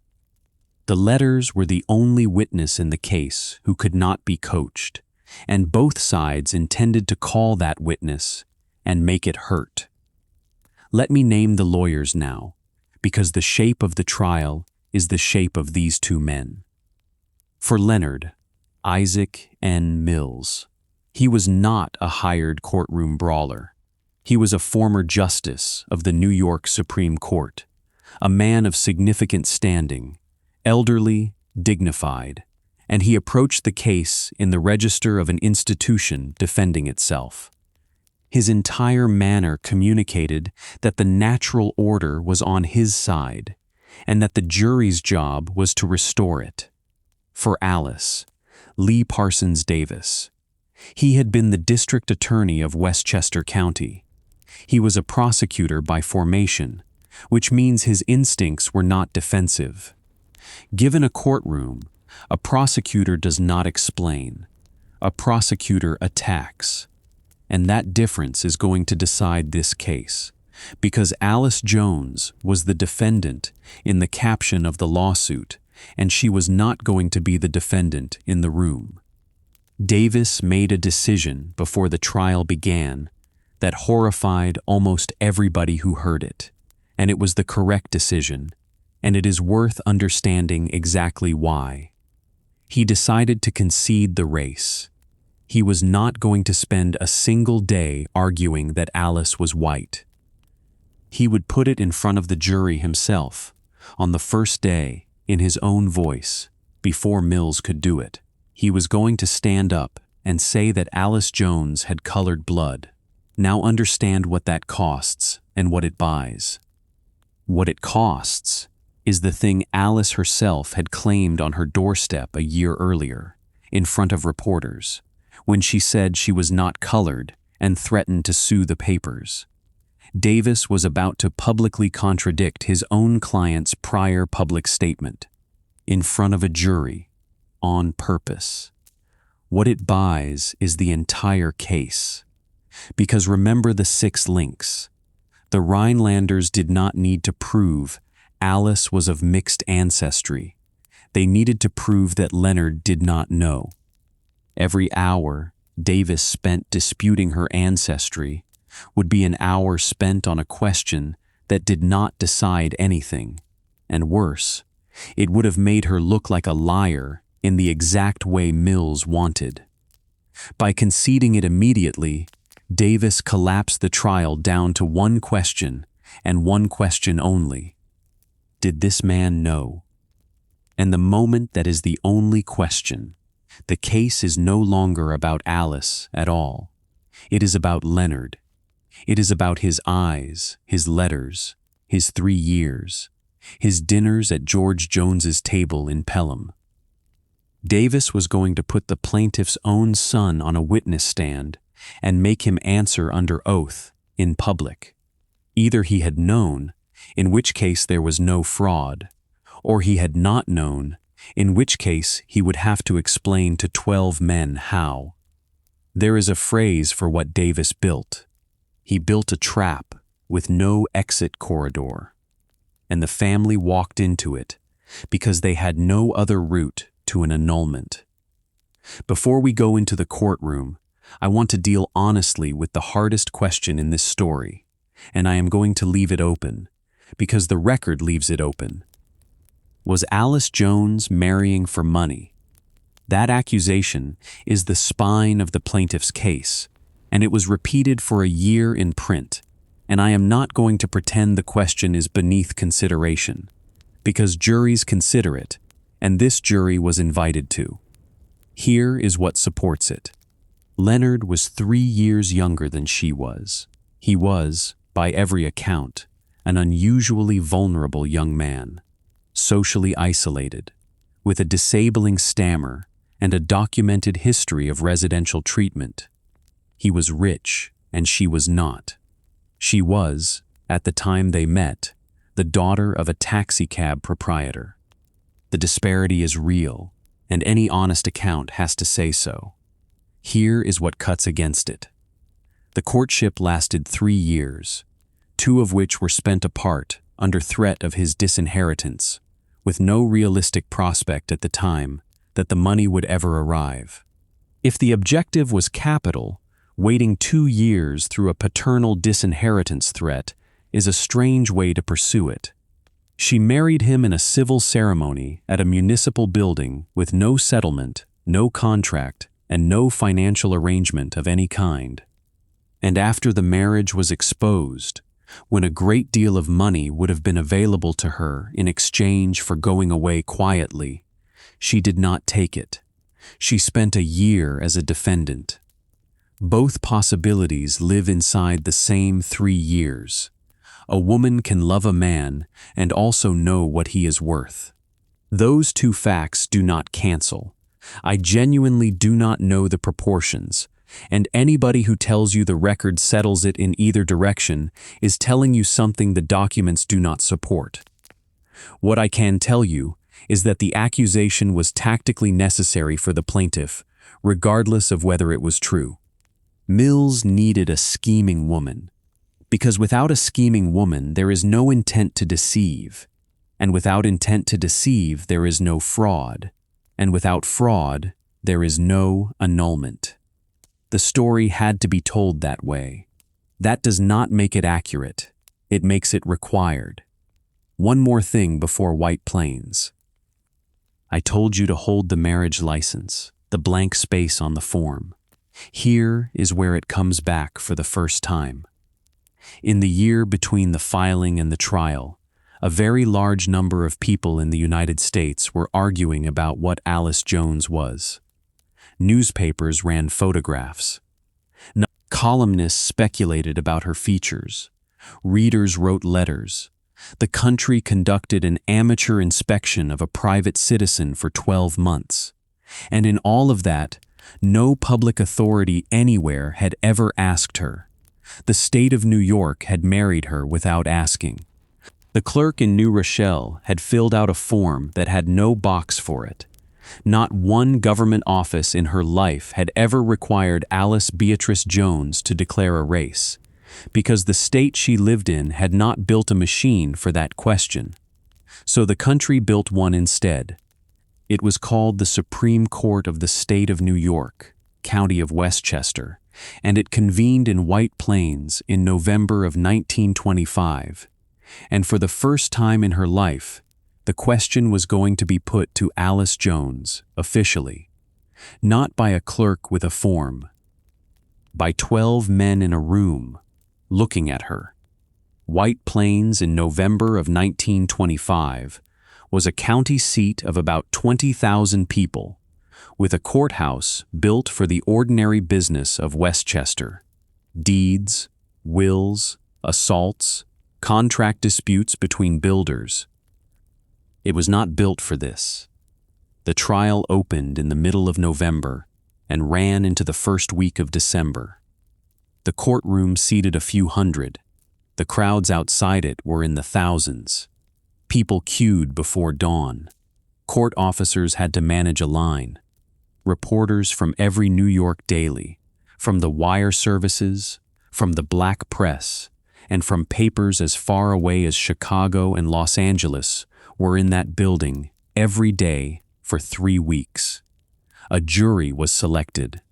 The letters were the only witness in the case who could not be coached, and both sides intended to call that witness and make it hurt. Let me name the lawyers now, because the shape of the trial is the shape of these two men. For Leonard, Isaac N. Mills. He was not a hired courtroom brawler. He was a former justice of the New York Supreme Court, a man of significant standing, elderly, dignified, and he approached the case in the register of an institution defending itself. His entire manner communicated that the natural order was on his side, and that the jury's job was to restore it. For Alice, Lee Parsons Davis. He had been the district attorney of Westchester County. He was a prosecutor by formation, which means his instincts were not defensive. Given a courtroom, a prosecutor does not explain. A prosecutor attacks. And that difference is going to decide this case, because Alice Jones was the defendant in the caption of the lawsuit, and she was not going to be the defendant in the room. Davis made a decision before the trial began that horrified almost everybody who heard it, and it was the correct decision, and it is worth understanding exactly why. He decided to concede the race. He was not going to spend a single day arguing that Alice was white. He would put it in front of the jury himself, on the first day, in his own voice, before Mills could do it. He was going to stand up and say that Alice Jones had colored blood. Now understand what that costs and what it buys. What it costs is the thing Alice herself had claimed on her doorstep a year earlier, in front of reporters, when she said she was not colored and threatened to sue the papers. Davis was about to publicly contradict his own client's prior public statement, in front of a jury, on purpose. What it buys is the entire case. Because remember the 6 links. The Rhinelanders did not need to prove Alice was of mixed ancestry. They needed to prove that Leonard did not know. Every hour Davis spent disputing her ancestry would be an hour spent on a question that did not decide anything, and worse, it would have made her look like a liar in the exact way Mills wanted. By conceding it immediately, Davis collapsed the trial down to one question, and one question only. Did this man know? And the moment that is the only question, the case is no longer about Alice at all. It is about Leonard. It is about his eyes, his letters, his 3 years, his dinners at George Jones's table in Pelham. Davis was going to put the plaintiff's own son on a witness stand and make him answer under oath, in public. Either he had known, in which case there was no fraud, or he had not known, in which case he would have to explain to 12 men how. There is a phrase for what Davis built. He built a trap with no exit corridor, and the family walked into it because they had no other route to an annulment. Before we go into the courtroom, I want to deal honestly with the hardest question in this story, and I am going to leave it open, because the record leaves it open. Was Alice Jones marrying for money? That accusation is the spine of the plaintiff's case, and it was repeated for a year in print, and I am not going to pretend the question is beneath consideration, because juries consider it, and this jury was invited to. Here is what supports it. Leonard was 3 years younger than she was. He was, by every account, an unusually vulnerable young man, socially isolated, with a disabling stammer and a documented history of residential treatment. He was rich, and she was not. She was, at the time they met, the daughter of a taxicab proprietor. The disparity is real, and any honest account has to say so. Here is what cuts against it. The courtship lasted 3 years, 2 of which were spent apart under threat of his disinheritance, with no realistic prospect at the time that the money would ever arrive. If the objective was capital, waiting 2 years through a paternal disinheritance threat is a strange way to pursue it. She married him in a civil ceremony at a municipal building with no settlement, no contract, and no financial arrangement of any kind. And after the marriage was exposed, when a great deal of money would have been available to her in exchange for going away quietly, she did not take it. She spent a year as a defendant. Both possibilities live inside the same 3 years. A woman can love a man and also know what he is worth. Those 2 facts do not cancel. I genuinely do not know the proportions, and anybody who tells you the record settles it in either direction is telling you something the documents do not support. What I can tell you is that the accusation was tactically necessary for the plaintiff, regardless of whether it was true. Mills needed a scheming woman, because without a scheming woman there is no intent to deceive, and without intent to deceive there is no fraud, and without fraud there is no annulment. The story had to be told that way. That does not make it accurate. It makes it required. One more thing before White Plains. I told you to hold the marriage license, the blank space on the form. Here is where it comes back for the first time. In the year between the filing and the trial, a very large number of people in the United States were arguing about what Alice Jones was. Newspapers ran photographs. Columnists speculated about her features. Readers wrote letters. The country conducted an amateur inspection of a private citizen for 12 months. And in all of that, no public authority anywhere had ever asked her. The state of New York had married her without asking. The clerk in New Rochelle had filled out a form that had no box for it. Not one government office in her life had ever required Alice Beatrice Jones to declare a race, because the state she lived in had not built a machine for that question. So the country built one instead. It was called the Supreme Court of the State of New York, County of Westchester, and it convened in White Plains in November of 1925. And for the first time in her life, the question was going to be put to Alice Jones, officially. Not by a clerk with a form. By 12 men in a room, looking at her. White Plains in November of 1925 was a county seat of about 20,000 people, with a courthouse built for the ordinary business of Westchester. Deeds, wills, assaults, contract disputes between builders. It was not built for this. The trial opened in the middle of November and ran into the first week of December. The courtroom seated a few hundred. The crowds outside it were in the thousands. People queued before dawn. Court officers had to manage a line. Reporters from every New York daily, from the wire services, from the black press, and from papers as far away as Chicago and Los Angeles were in that building every day for 3 weeks. A jury was selected,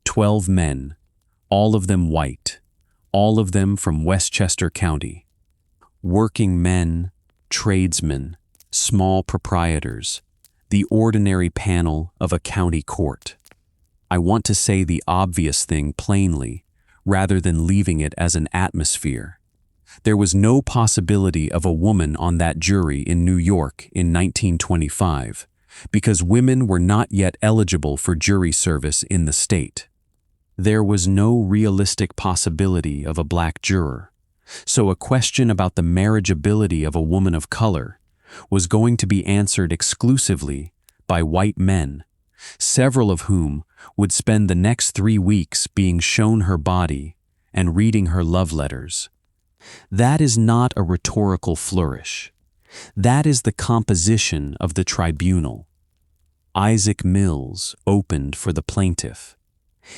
12 men, all of them white, all of them from Westchester County. Working men, tradesmen, small proprietors, the ordinary panel of a county court. I want to say the obvious thing plainly, rather than leaving it as an atmosphere. There was no possibility of a woman on that jury in New York in 1925, because women were not yet eligible for jury service in the state. There was no realistic possibility of a black juror, so a question about the marriageability of a woman of color was going to be answered exclusively by white men, several of whom would spend the next 3 weeks being shown her body and reading her love letters. That is not a rhetorical flourish. That is the composition of the tribunal. Isaac Mills opened for the plaintiff.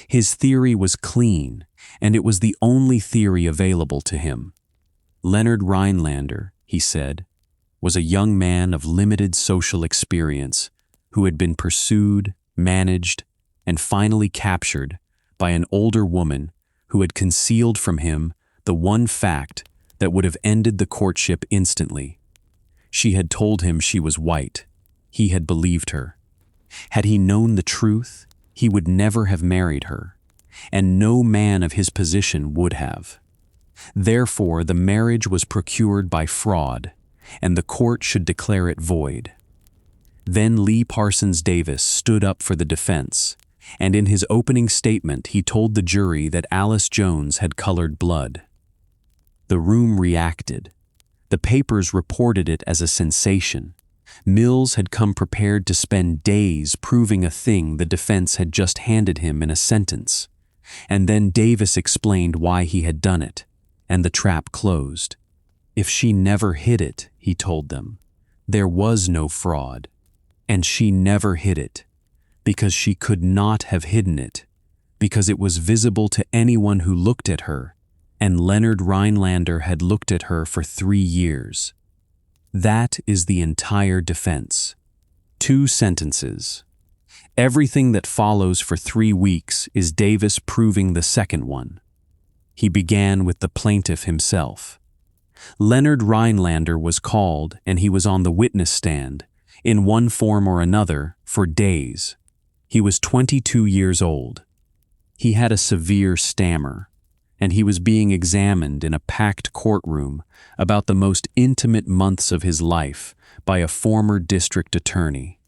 His theory was clean, and it was the only theory available to him. Leonard Rhinelander, he said, was a young man of limited social experience who had been pursued, managed, and finally captured by an older woman who had concealed from him the one fact that would have ended the courtship instantly. She had told him she was white. He had believed her. Had he known the truth, he would never have married her, and no man of his position would have. Therefore, the marriage was procured by fraud, and the court should declare it void. Then Lee Parsons Davis stood up for the defense, and in his opening statement he told the jury that Alice Jones had colored blood. The room reacted. The papers reported it as a sensation. Mills had come prepared to spend days proving a thing the defense had just handed him in a sentence, and then Davis explained why he had done it, and the trap closed. If she never hid it, he told them, there was no fraud, and she never hid it, because she could not have hidden it, because it was visible to anyone who looked at her, and Leonard Rhinelander had looked at her for 3 years. That is the entire defense. 2 sentences. Everything that follows for 3 weeks is Davis proving the second one. He began with the plaintiff himself. Leonard Rhinelander was called, and he was on the witness stand, in one form or another, for days. He was 22 years old. He had a severe stammer, and he was being examined in a packed courtroom about the most intimate months of his life by a former district attorney.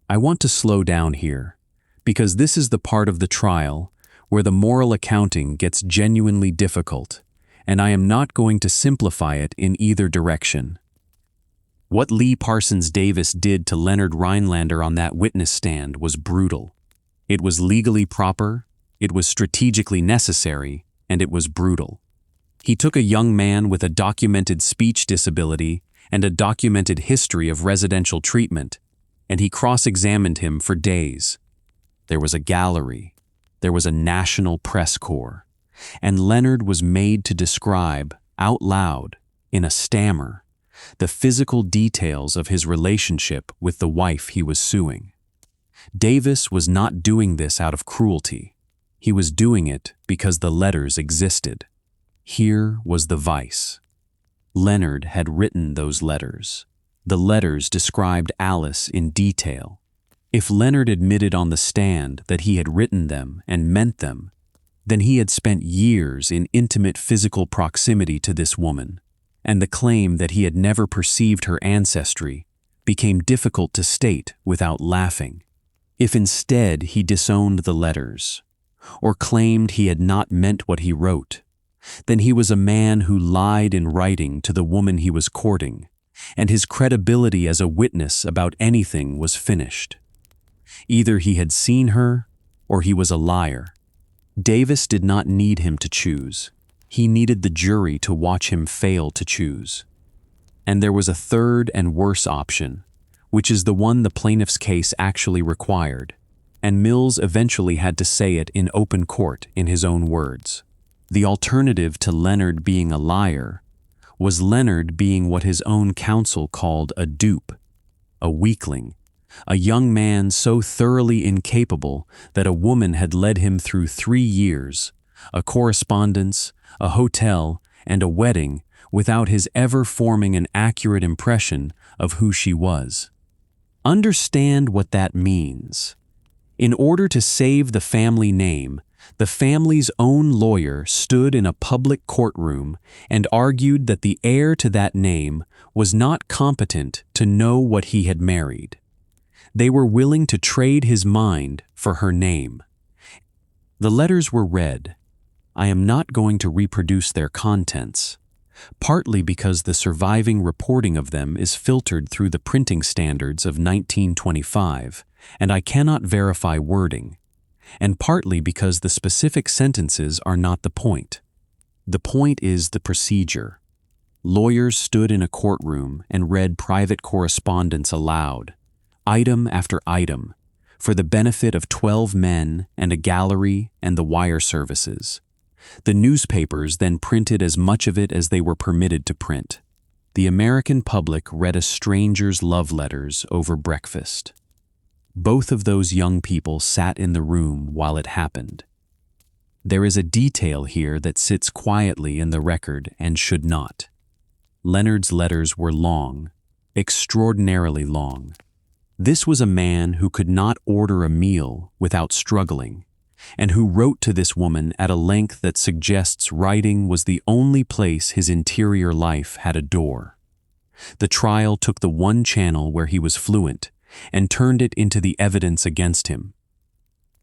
I want to slow down here, because this is the part of the trial where the moral accounting gets genuinely difficult, and I am not going to simplify it in either direction. What Lee Parsons Davis did to Leonard Rhinelander on that witness stand was brutal. It was legally proper, it was strategically necessary, and it was brutal. He took a young man with a documented speech disability and a documented history of residential treatment, and he cross-examined him for days. There was a gallery. There was a national press corps, and Leonard was made to describe, out loud, in a stammer, the physical details of his relationship with the wife he was suing. Davis was not doing this out of cruelty. He was doing it because the letters existed. Here was the vice. Leonard had written those letters. The letters described Alice in detail. If Leonard admitted on the stand that he had written them and meant them, then he had spent years in intimate physical proximity to this woman, and the claim that he had never perceived her ancestry became difficult to state without laughing. If instead he disowned the letters, or claimed he had not meant what he wrote, then he was a man who lied in writing to the woman he was courting, and his credibility as a witness about anything was finished. Either he had seen her, or he was a liar. Davis did not need him to choose. He needed the jury to watch him fail to choose. And there was a third and worse option, which is the one the plaintiff's case actually required, and Mills eventually had to say it in open court in his own words. The alternative to Leonard being a liar was Leonard being what his own counsel called a dupe, a weakling, a young man so thoroughly incapable that a woman had led him through 3 years, a correspondence, a hotel, and a wedding without his ever forming an accurate impression of who she was. Understand what that means. In order to save the family name, the family's own lawyer stood in a public courtroom and argued that the heir to that name was not competent to know what he had married. They were willing to trade his mind for her name. The letters were read. I am not going to reproduce their contents, partly because the surviving reporting of them is filtered through the printing standards of 1925, and I cannot verify wording, and partly because the specific sentences are not the point. The point is the procedure. Lawyers stood in a courtroom and read private correspondence aloud, item after item, for the benefit of 12 men and a gallery and the wire services. The newspapers then printed as much of it as they were permitted to print. The American public read a stranger's love letters over breakfast. Both of those young people sat in the room while it happened. There is a detail here that sits quietly in the record and should not. Leonard's letters were long, extraordinarily long. This was a man who could not order a meal without struggling, and who wrote to this woman at a length that suggests writing was the only place his interior life had a door. The trial took the one channel where he was fluent and turned it into the evidence against him.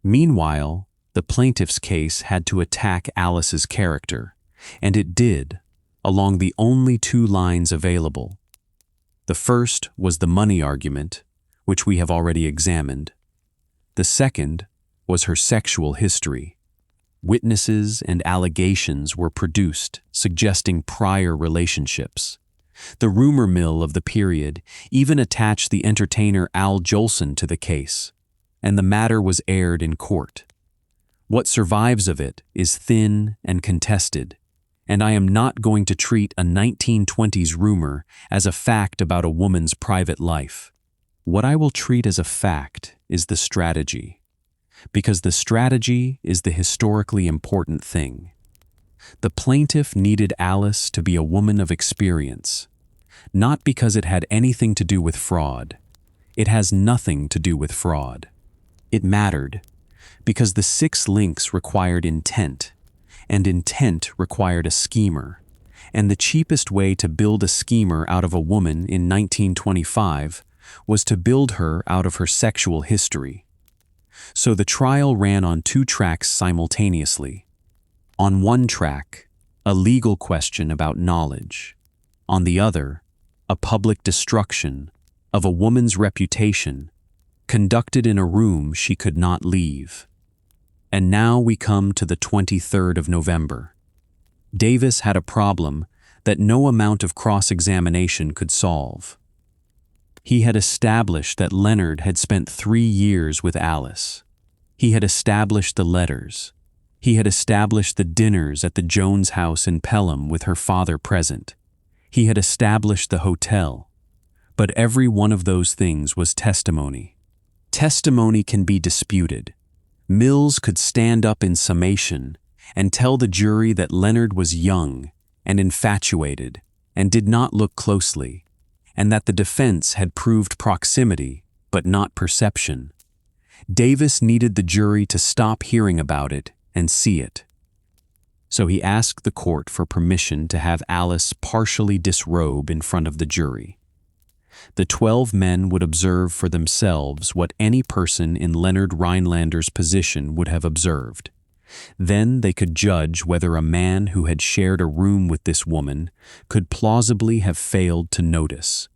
Meanwhile, the plaintiff's case had to attack Alice's character, and it did, along the only two lines available. The first was the money argument, which we have already examined. The second was her sexual history. Witnesses and allegations were produced suggesting prior relationships. The rumor mill of the period even attached the entertainer Al Jolson to the case, and the matter was aired in court. What survives of it is thin and contested, and I am not going to treat a 1920s rumor as a fact about a woman's private life. What I will treat as a fact is the strategy, because the strategy is the historically important thing. The plaintiff needed Alice to be a woman of experience, not because it had anything to do with fraud. It has nothing to do with fraud. It mattered because the 6 links required intent, and intent required a schemer, and the cheapest way to build a schemer out of a woman in 1925 was to build her out of her sexual history. So the trial ran on 2 tracks simultaneously. On one track, a legal question about knowledge. On the other, a public destruction of a woman's reputation conducted in a room she could not leave. And now we come to the 23rd of November. Davis had a problem that no amount of cross-examination could solve. He had established that Leonard had spent 3 years with Alice. He had established the letters. He had established the dinners at the Jones house in Pelham with her father present. He had established the hotel. But every one of those things was testimony. Testimony can be disputed. Mills could stand up in summation and tell the jury that Leonard was young and infatuated and did not look closely, and that the defense had proved proximity but not perception. Davis needed the jury to stop hearing about it and see it. So he asked the court for permission to have Alice partially disrobe in front of the jury. The 12 men would observe for themselves what any person in Leonard Rhinelander's position would have observed. Then they could judge whether a man who had shared a room with this woman could plausibly have failed to notice.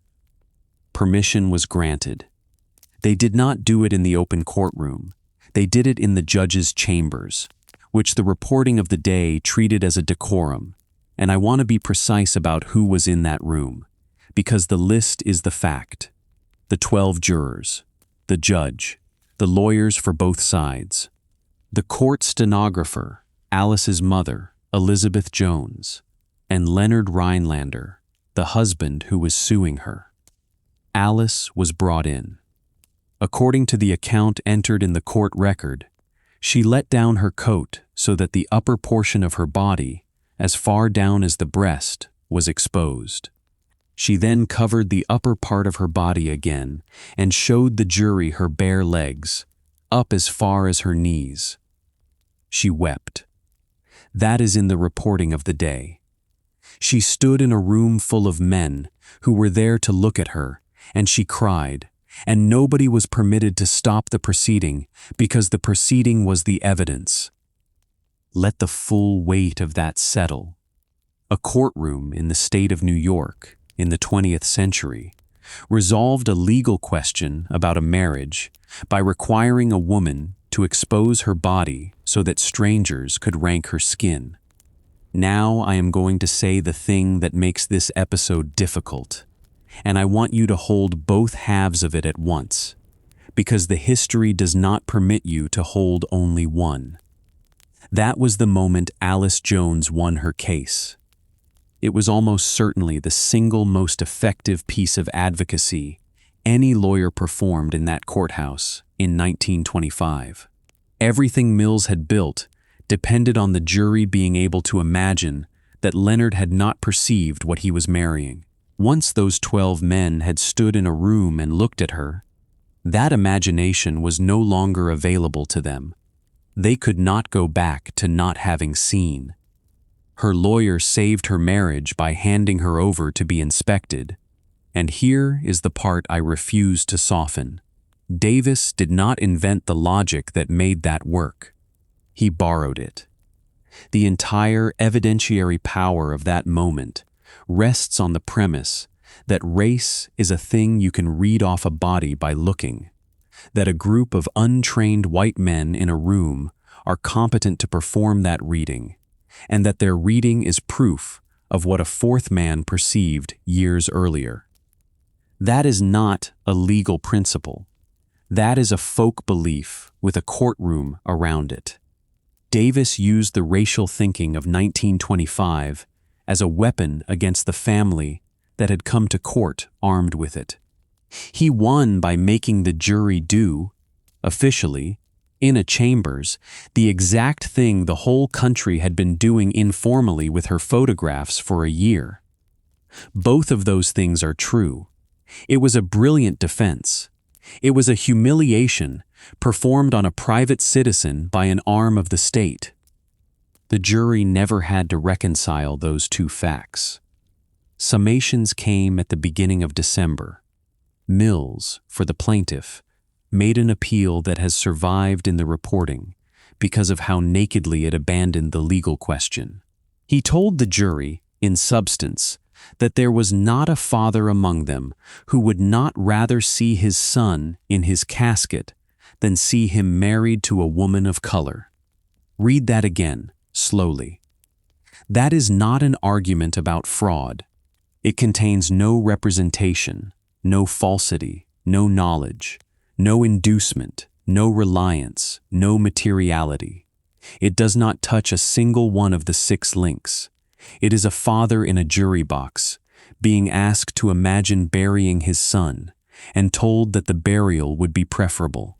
Permission was granted. They did not do it in the open courtroom. They did it in the judge's chambers, which the reporting of the day treated as a decorum, and I want to be precise about who was in that room, because the list is the fact. The 12 jurors, the judge, the lawyers for both sides, the court stenographer, Alice's mother, Elizabeth Jones, and Leonard Rhinelander, the husband who was suing her. Alice was brought in. According to the account entered in the court record, she let down her coat so that the upper portion of her body, as far down as the breast, was exposed. She then covered the upper part of her body again and showed the jury her bare legs, up as far as her knees. She wept. That is in the reporting of the day. She stood in a room full of men who were there to look at her, and she cried, and nobody was permitted to stop the proceeding because the proceeding was the evidence. Let the full weight of that settle. A courtroom in the state of New York in the 20th century resolved a legal question about a marriage by requiring a woman to expose her body so that strangers could rank her skin. Now I am going to say the thing that makes this episode difficult, and I want you to hold both halves of it at once, because the history does not permit you to hold only one. That was the moment Alice Jones won her case. It was almost certainly the single most effective piece of advocacy any lawyer performed in that courthouse in 1925. Everything Mills had built depended on the jury being able to imagine that Leonard had not perceived what he was marrying. Once those 12 men had stood in a room and looked at her, that imagination was no longer available to them. They could not go back to not having seen. Her lawyer saved her marriage by handing her over to be inspected. And here is the part I refuse to soften. Davis did not invent the logic that made that work. He borrowed it. The entire evidentiary power of that moment rests on the premise that race is a thing you can read off a body by looking, that a group of untrained white men in a room are competent to perform that reading, and that their reading is proof of what a fourth man perceived years earlier. That is not a legal principle. That is a folk belief with a courtroom around it. Davis used the racial thinking of 1925 as a weapon against the family that had come to court armed with it. He won by making the jury do, officially, in a chambers, the exact thing the whole country had been doing informally with her photographs for a year. Both of those things are true. It was a brilliant defense. It was a humiliation performed on a private citizen by an arm of the state. The jury never had to reconcile those two facts. Summations came at the beginning of December. Mills, for the plaintiff, made an appeal that has survived in the reporting because of how nakedly it abandoned the legal question. He told the jury, in substance, that there was not a father among them who would not rather see his son in his casket than see him married to a woman of color. Read that again, slowly. That is not an argument about fraud. It contains no representation, no falsity, no knowledge, no inducement, no reliance, no materiality. It does not touch a single one of the 6 links. It is a father in a jury box, being asked to imagine burying his son, and told that the burial would be preferable.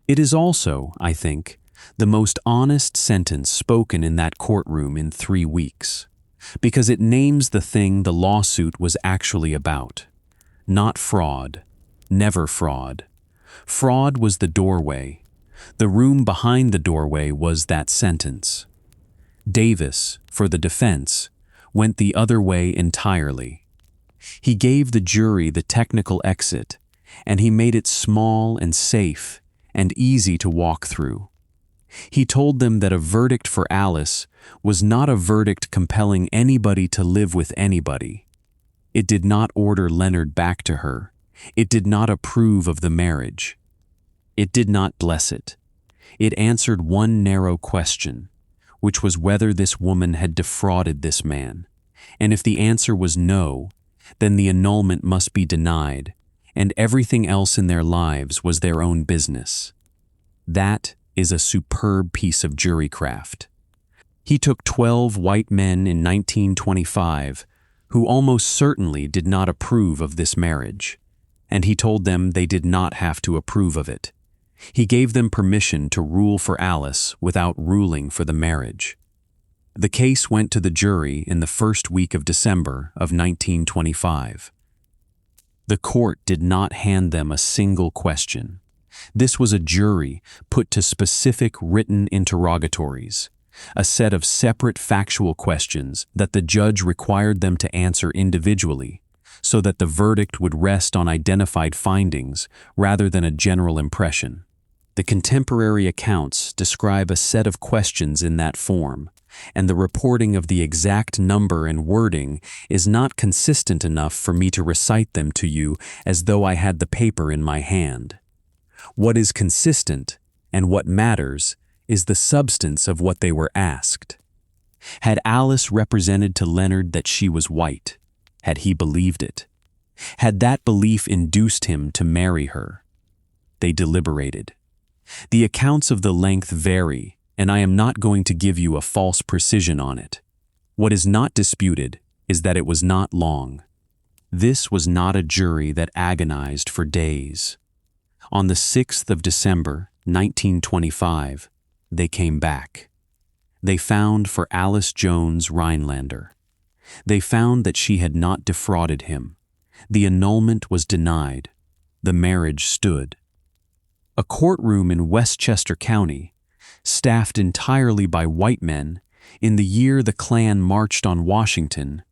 It is also, I think, the most honest sentence spoken in that courtroom in 3 weeks, because it names the thing the lawsuit was actually about. Not fraud, never fraud. Fraud was the doorway. The room behind the doorway was that sentence. Davis, for the defense, went the other way entirely. He gave the jury the technical exit, and he made it small and safe and easy to walk through. He told them that a verdict for Alice was not a verdict compelling anybody to live with anybody. It did not order Leonard back to her. It did not approve of the marriage. It did not bless it. It answered one narrow question, which was whether this woman had defrauded this man. And if the answer was no, then the annulment must be denied, and everything else in their lives was their own business. That is a superb piece of jurycraft. He took 12 white men in 1925 who almost certainly did not approve of this marriage, and he told them they did not have to approve of it. He gave them permission to rule for Alice without ruling for the marriage. The case went to the jury in the first week of December of 1925. The court did not hand them a single question. This was a jury put to specific written interrogatories, a set of separate factual questions that the judge required them to answer individually, so that the verdict would rest on identified findings rather than a general impression. The contemporary accounts describe a set of questions in that form, and the reporting of the exact number and wording is not consistent enough for me to recite them to you as though I had the paper in my hand. What is consistent, and what matters, is the substance of what they were asked. Had Alice represented to Leonard that she was white? Had he believed it? Had that belief induced him to marry her? They deliberated. The accounts of the length vary, and I am not going to give you a false precision on it. What is not disputed is that it was not long. This was not a jury that agonized for days. On the 6th of December, 1925, they came back. They found for Alice Jones Rhinelander. They found that she had not defrauded him. The annulment was denied. The marriage stood. A courtroom in Westchester County, staffed entirely by white men, in the year the Klan marched on Washington,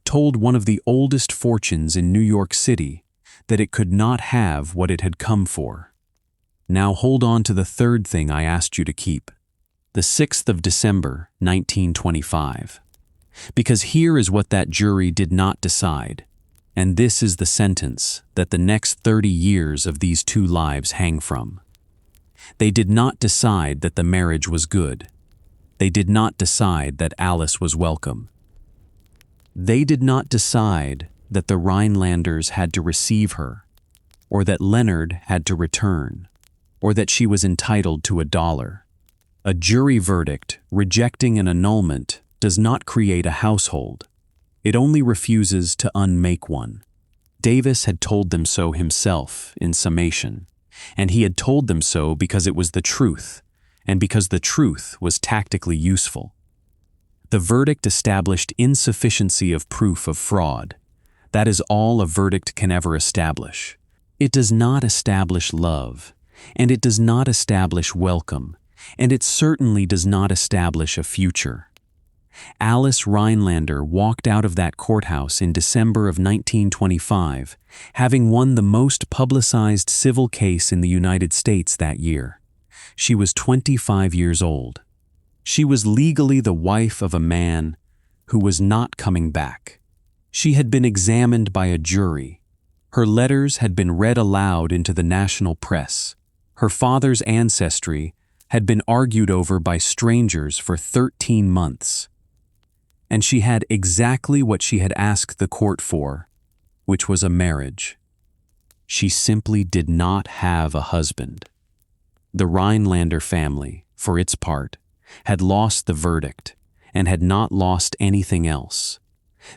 told one of the oldest fortunes in New York City that it could not have what it had come for. Now hold on to the third thing I asked you to keep. The 6th of December, 1925. Because here is what that jury did not decide, and this is the sentence that the next 30 years of these two lives hang from. They did not decide that the marriage was good. They did not decide that Alice was welcome. They did not decide that the Rhinelanders had to receive her, or that Leonard had to return, or that she was entitled to $1. A jury verdict rejecting an annulment does not create a household. It only refuses to unmake one. Davis had told them so himself in Summation, and he had told them so because it was the truth, and because the truth was tactically useful. The verdict established insufficiency of proof of fraud. That is all a verdict can ever establish. It does not establish love, and it does not establish welcome, and it certainly does not establish a future. Alice Rhinelander walked out of that courthouse in December of 1925, having won the most publicized civil case in the United States that year. She was 25 years old. She was legally the wife of a man who was not coming back. She had been examined by a jury. Her letters had been read aloud into the national press. Her father's ancestry had been argued over by strangers for 13 months. And she had exactly what she had asked the court for, which was a marriage. She simply did not have a husband. The Rhinelander family, for its part, had lost the verdict and had not lost anything else.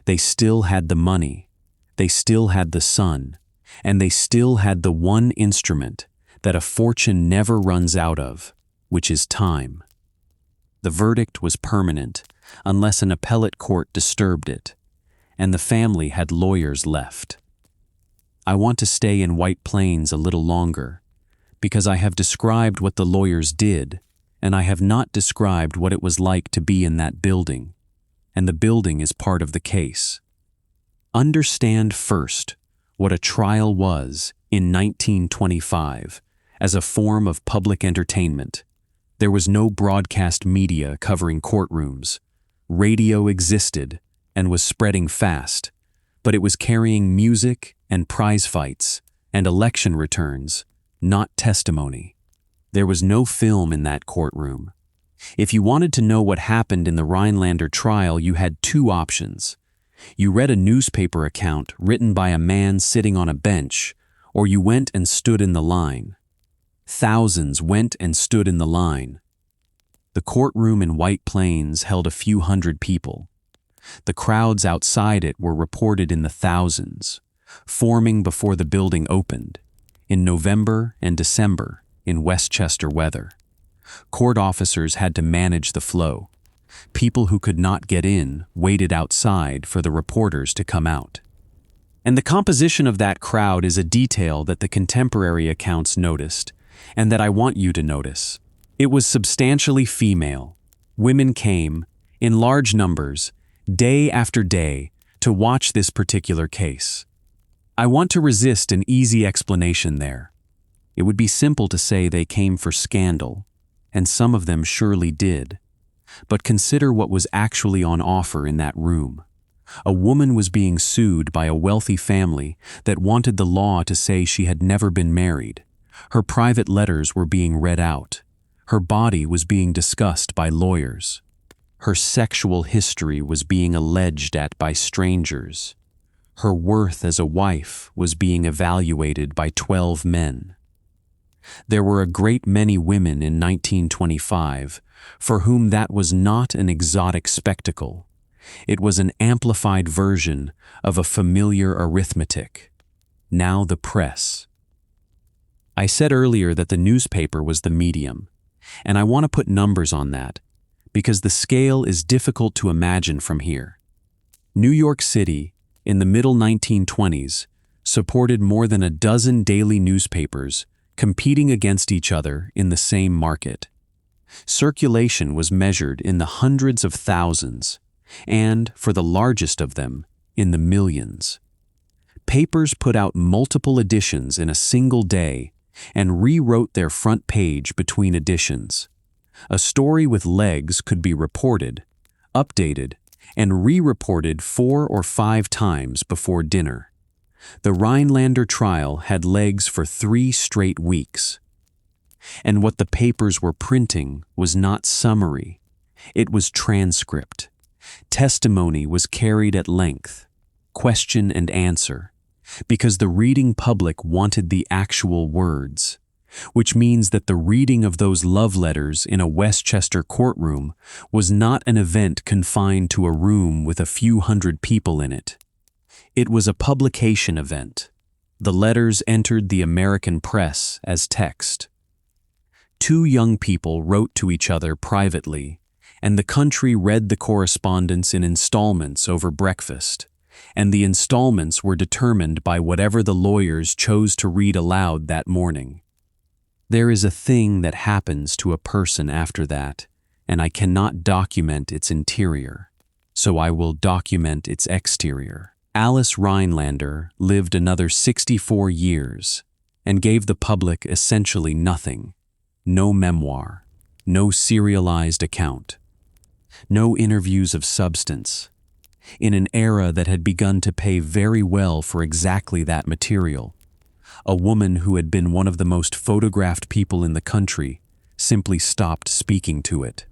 They still had the money, they still had the son, and they still had the one instrument that a fortune never runs out of, which is time. The verdict was permanent unless an appellate court disturbed it, and the family had lawyers left. I want to stay in White Plains a little longer, because I have described what the lawyers did, and I have not described what it was like to be in that building, and the building is part of the case. Understand first what a trial was in 1925 as a form of public entertainment. There was no broadcast media covering courtrooms. Radio existed and was spreading fast, but it was carrying music and prize fights and election returns, not testimony. There was no film in that courtroom. If you wanted to know what happened in the Rhinelander trial, you had two options. You read a newspaper account written by a man sitting on a bench, or you went and stood in the line. Thousands went and stood in the line. The courtroom in White Plains held a few hundred people. The crowds outside it were reported in the thousands, forming before the building opened, in November and December in Westchester weather. Court officers had to manage the flow. People who could not get in waited outside for the reporters to come out. And the composition of that crowd is a detail that the contemporary accounts noticed, and that I want you to notice. It was substantially female. Women came, in large numbers, day after day, to watch this particular case. I want to resist an easy explanation there. It would be simple to say they came for scandal, and some of them surely did. But consider what was actually on offer in that room. A woman was being sued by a wealthy family that wanted the law to say she had never been married. Her private letters were being read out. Her body was being discussed by lawyers. Her sexual history was being alleged at by strangers. Her worth as a wife was being evaluated by 12 men. There were a great many women in 1925 for whom that was not an exotic spectacle. It was an amplified version of a familiar arithmetic. Now the press. I said earlier that the newspaper was the medium, and I want to put numbers on that because the scale is difficult to imagine from here. New York City, in the middle 1920s, supported more than a dozen daily newspapers competing against each other in the same market. Circulation was measured in the hundreds of thousands, and, for the largest of them, in the millions. Papers put out multiple editions in a single day and rewrote their front page between editions. A story with legs could be reported, updated, and re-reported 4 or 5 times before dinner. The Rhinelander trial had legs for 3 straight weeks. And what the papers were printing was not summary. It was transcript. Testimony was carried at length, question and answer, because the reading public wanted the actual words, which means that the reading of those love letters in a Westchester courtroom was not an event confined to a room with a few hundred people in it. It was a publication event. The letters entered the American press as text. 2 young people wrote to each other privately, and the country read the correspondence in installments over breakfast, and the installments were determined by whatever the lawyers chose to read aloud that morning. There is a thing that happens to a person after that, and I cannot document its interior, so I will document its exterior. Alice Rhinelander lived another 64 years and gave the public essentially nothing. No memoir, no serialized account, no interviews of substance, in an era that had begun to pay very well for exactly that material. A woman who had been one of the most photographed people in the country simply stopped speaking to it.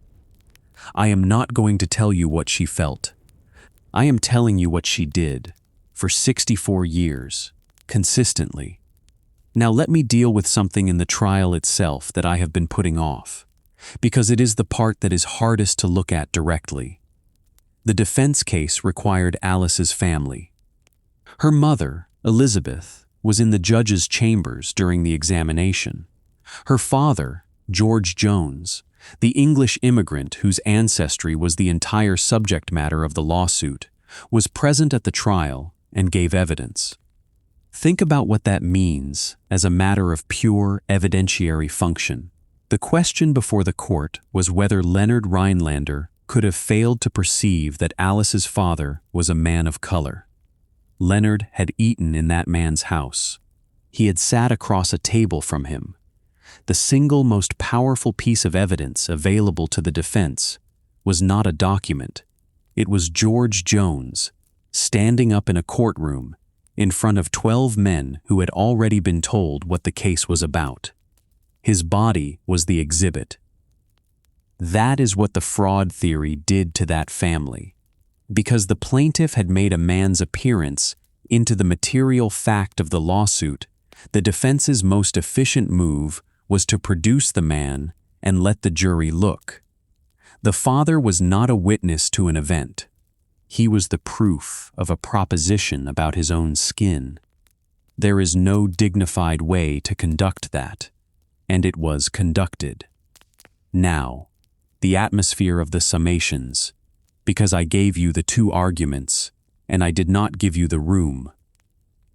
I am not going to tell you what she felt. I am telling you what she did, for 64 years, consistently. Now let me deal with something in the trial itself that I have been putting off, because it is the part that is hardest to look at directly. The defense case required Alice's family. Her mother, Elizabeth, was in the judge's chambers during the examination. Her father, George Jones, the English immigrant whose ancestry was the entire subject matter of the lawsuit, was present at the trial and gave evidence. Think about what that means as a matter of pure evidentiary function. The question before the court was whether Leonard Rhinelander could have failed to perceive that Alice's father was a man of color. Leonard had eaten in that man's house. He had sat across a table from him. The single most powerful piece of evidence available to the defense was not a document. It was George Jones, standing up in a courtroom in front of 12 men who had already been told what the case was about. His body was the exhibit. That is what the fraud theory did to that family, because the plaintiff had made a man's appearance into the material fact of the lawsuit. The defense's most efficient move was to produce the man and let the jury look. The father was not a witness to an event. He was the proof of a proposition about his own skin. There is no dignified way to conduct that, and it was conducted. Now, the atmosphere of the summations, because I gave you the 2 arguments, and I did not give you the room.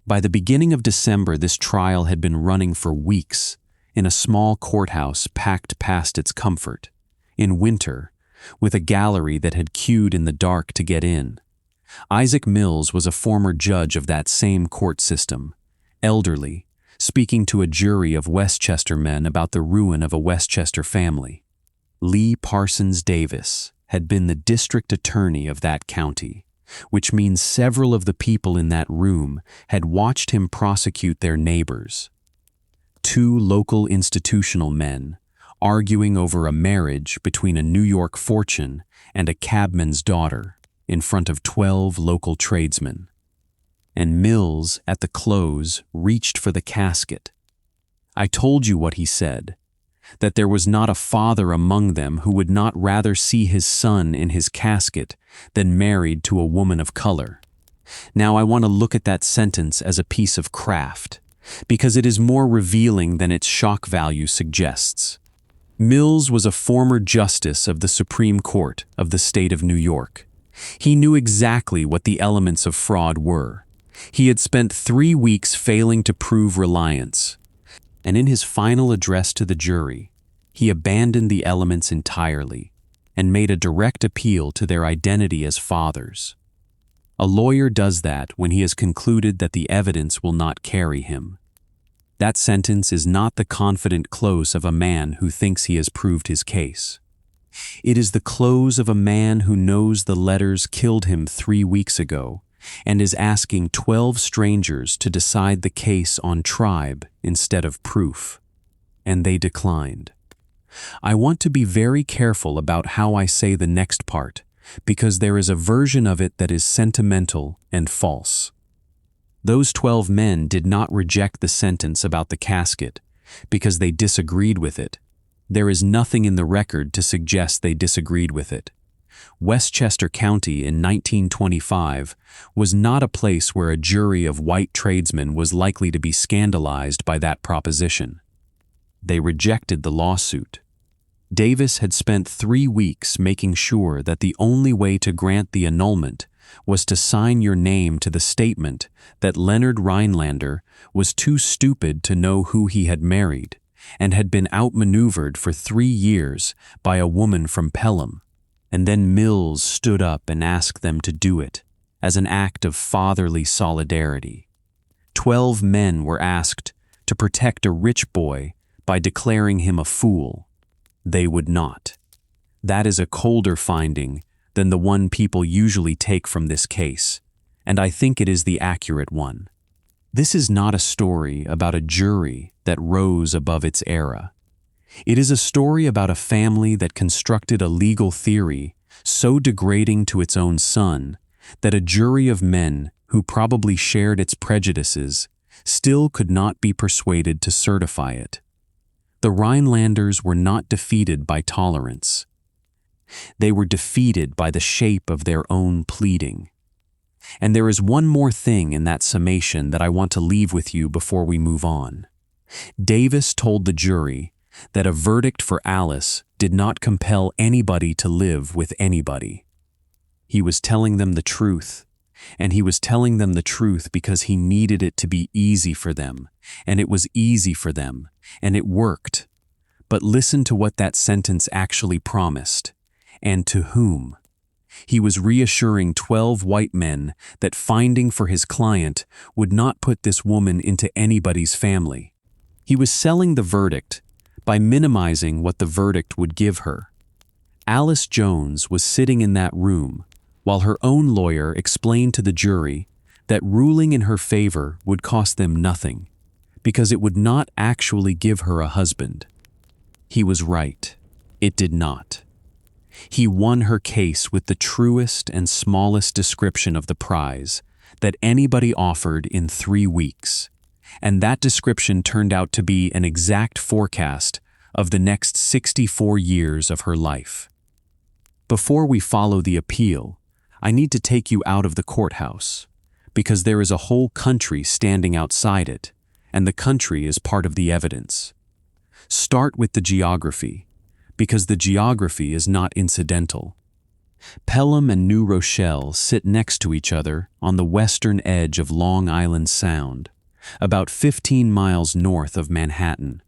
By the beginning of December, this trial had been running for weeks in a small courthouse packed past its comfort, in winter, with a gallery that had queued in the dark to get in. Isaac Mills was a former judge of that same court system, elderly, speaking to a jury of Westchester men about the ruin of a Westchester family. Lee Parsons Davis had been the district attorney of that county, which means several of the people in that room had watched him prosecute their neighbors. Two local institutional men, arguing over a marriage between a New York fortune and a cabman's daughter in front of 12 local tradesmen. And Mills, at the close, reached for the casket. I told you what he said, that there was not a father among them who would not rather see his son in his casket than married to a woman of color. Now I want to look at that sentence as a piece of craft, because it is more revealing than its shock value suggests. Mills was a former justice of the Supreme Court of the state of New York. He knew exactly what the elements of fraud were. He had spent 3 weeks failing to prove reliance, and in his final address to the jury, he abandoned the elements entirely and made a direct appeal to their identity as fathers. A lawyer does that when he has concluded that the evidence will not carry him. That sentence is not the confident close of a man who thinks he has proved his case. It is the close of a man who knows the letters killed him 3 weeks ago and is asking 12 strangers to decide the case on tribe instead of proof. And they declined. I want to be very careful about how I say the next part, because there is a version of it that is sentimental and false. Those 12 men did not reject the sentence about the casket because they disagreed with it. There is nothing in the record to suggest they disagreed with it. Westchester County in 1925 was not a place where a jury of white tradesmen was likely to be scandalized by that proposition. They rejected the lawsuit. Davis had spent 3 weeks making sure that the only way to grant the annulment was to sign your name to the statement that Leonard Rhinelander was too stupid to know who he had married and had been outmaneuvered for 3 years by a woman from Pelham. And then Mills stood up and asked them to do it as an act of fatherly solidarity. 12 men were asked to protect a rich boy by declaring him a fool. They would not. That is a colder finding than the one people usually take from this case, and I think it is the accurate one. This is not a story about a jury that rose above its era. It is a story about a family that constructed a legal theory so degrading to its own son that a jury of men who probably shared its prejudices still could not be persuaded to certify it. The Rhinelanders were not defeated by tolerance. They were defeated by the shape of their own pleading. And there is one more thing in that summation that I want to leave with you before we move on. Davis told the jury that a verdict for Alice did not compel anybody to live with anybody. He was telling them the truth, and he was telling them the truth because he needed it to be easy for them, and it was easy for them, and it worked. But listen to what that sentence actually promised, and to whom. He was reassuring 12 white men that finding for his client would not put this woman into anybody's family. He was selling the verdict by minimizing what the verdict would give her. Alice Jones was sitting in that room while her own lawyer explained to the jury that ruling in her favor would cost them nothing, because it would not actually give her a husband. He was right. It did not. He won her case with the truest and smallest description of the prize that anybody offered in 3 weeks, and that description turned out to be an exact forecast of the next 64 years of her life. Before we follow the appeal, I need to take you out of the courthouse, because there is a whole country standing outside it, and the country is part of the evidence. Start with the geography, because the geography is not incidental. Pelham and New Rochelle sit next to each other on the western edge of Long Island Sound, about 15 miles north of Manhattan.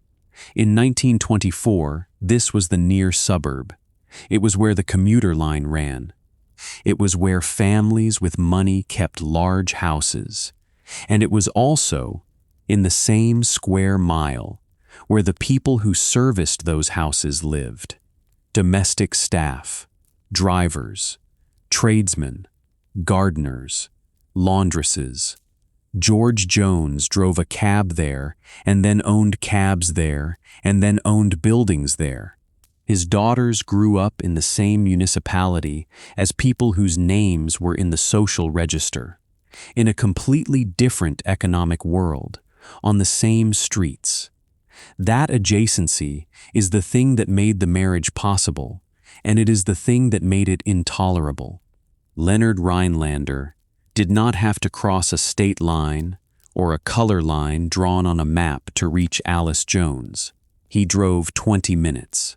In 1924, this was the near suburb. It was where the commuter line ran. It was where families with money kept large houses, and it was also in the same square mile where the people who serviced those houses lived. Domestic staff, drivers, tradesmen, gardeners, laundresses. George Jones drove a cab there and then owned cabs there and then owned buildings there. His daughters grew up in the same municipality as people whose names were in the social register, in a completely different economic world, on the same streets. That adjacency is the thing that made the marriage possible, and it is the thing that made it intolerable. Leonard Rhinelander did not have to cross a state line or a color line drawn on a map to reach Alice Jones. He drove 20 minutes.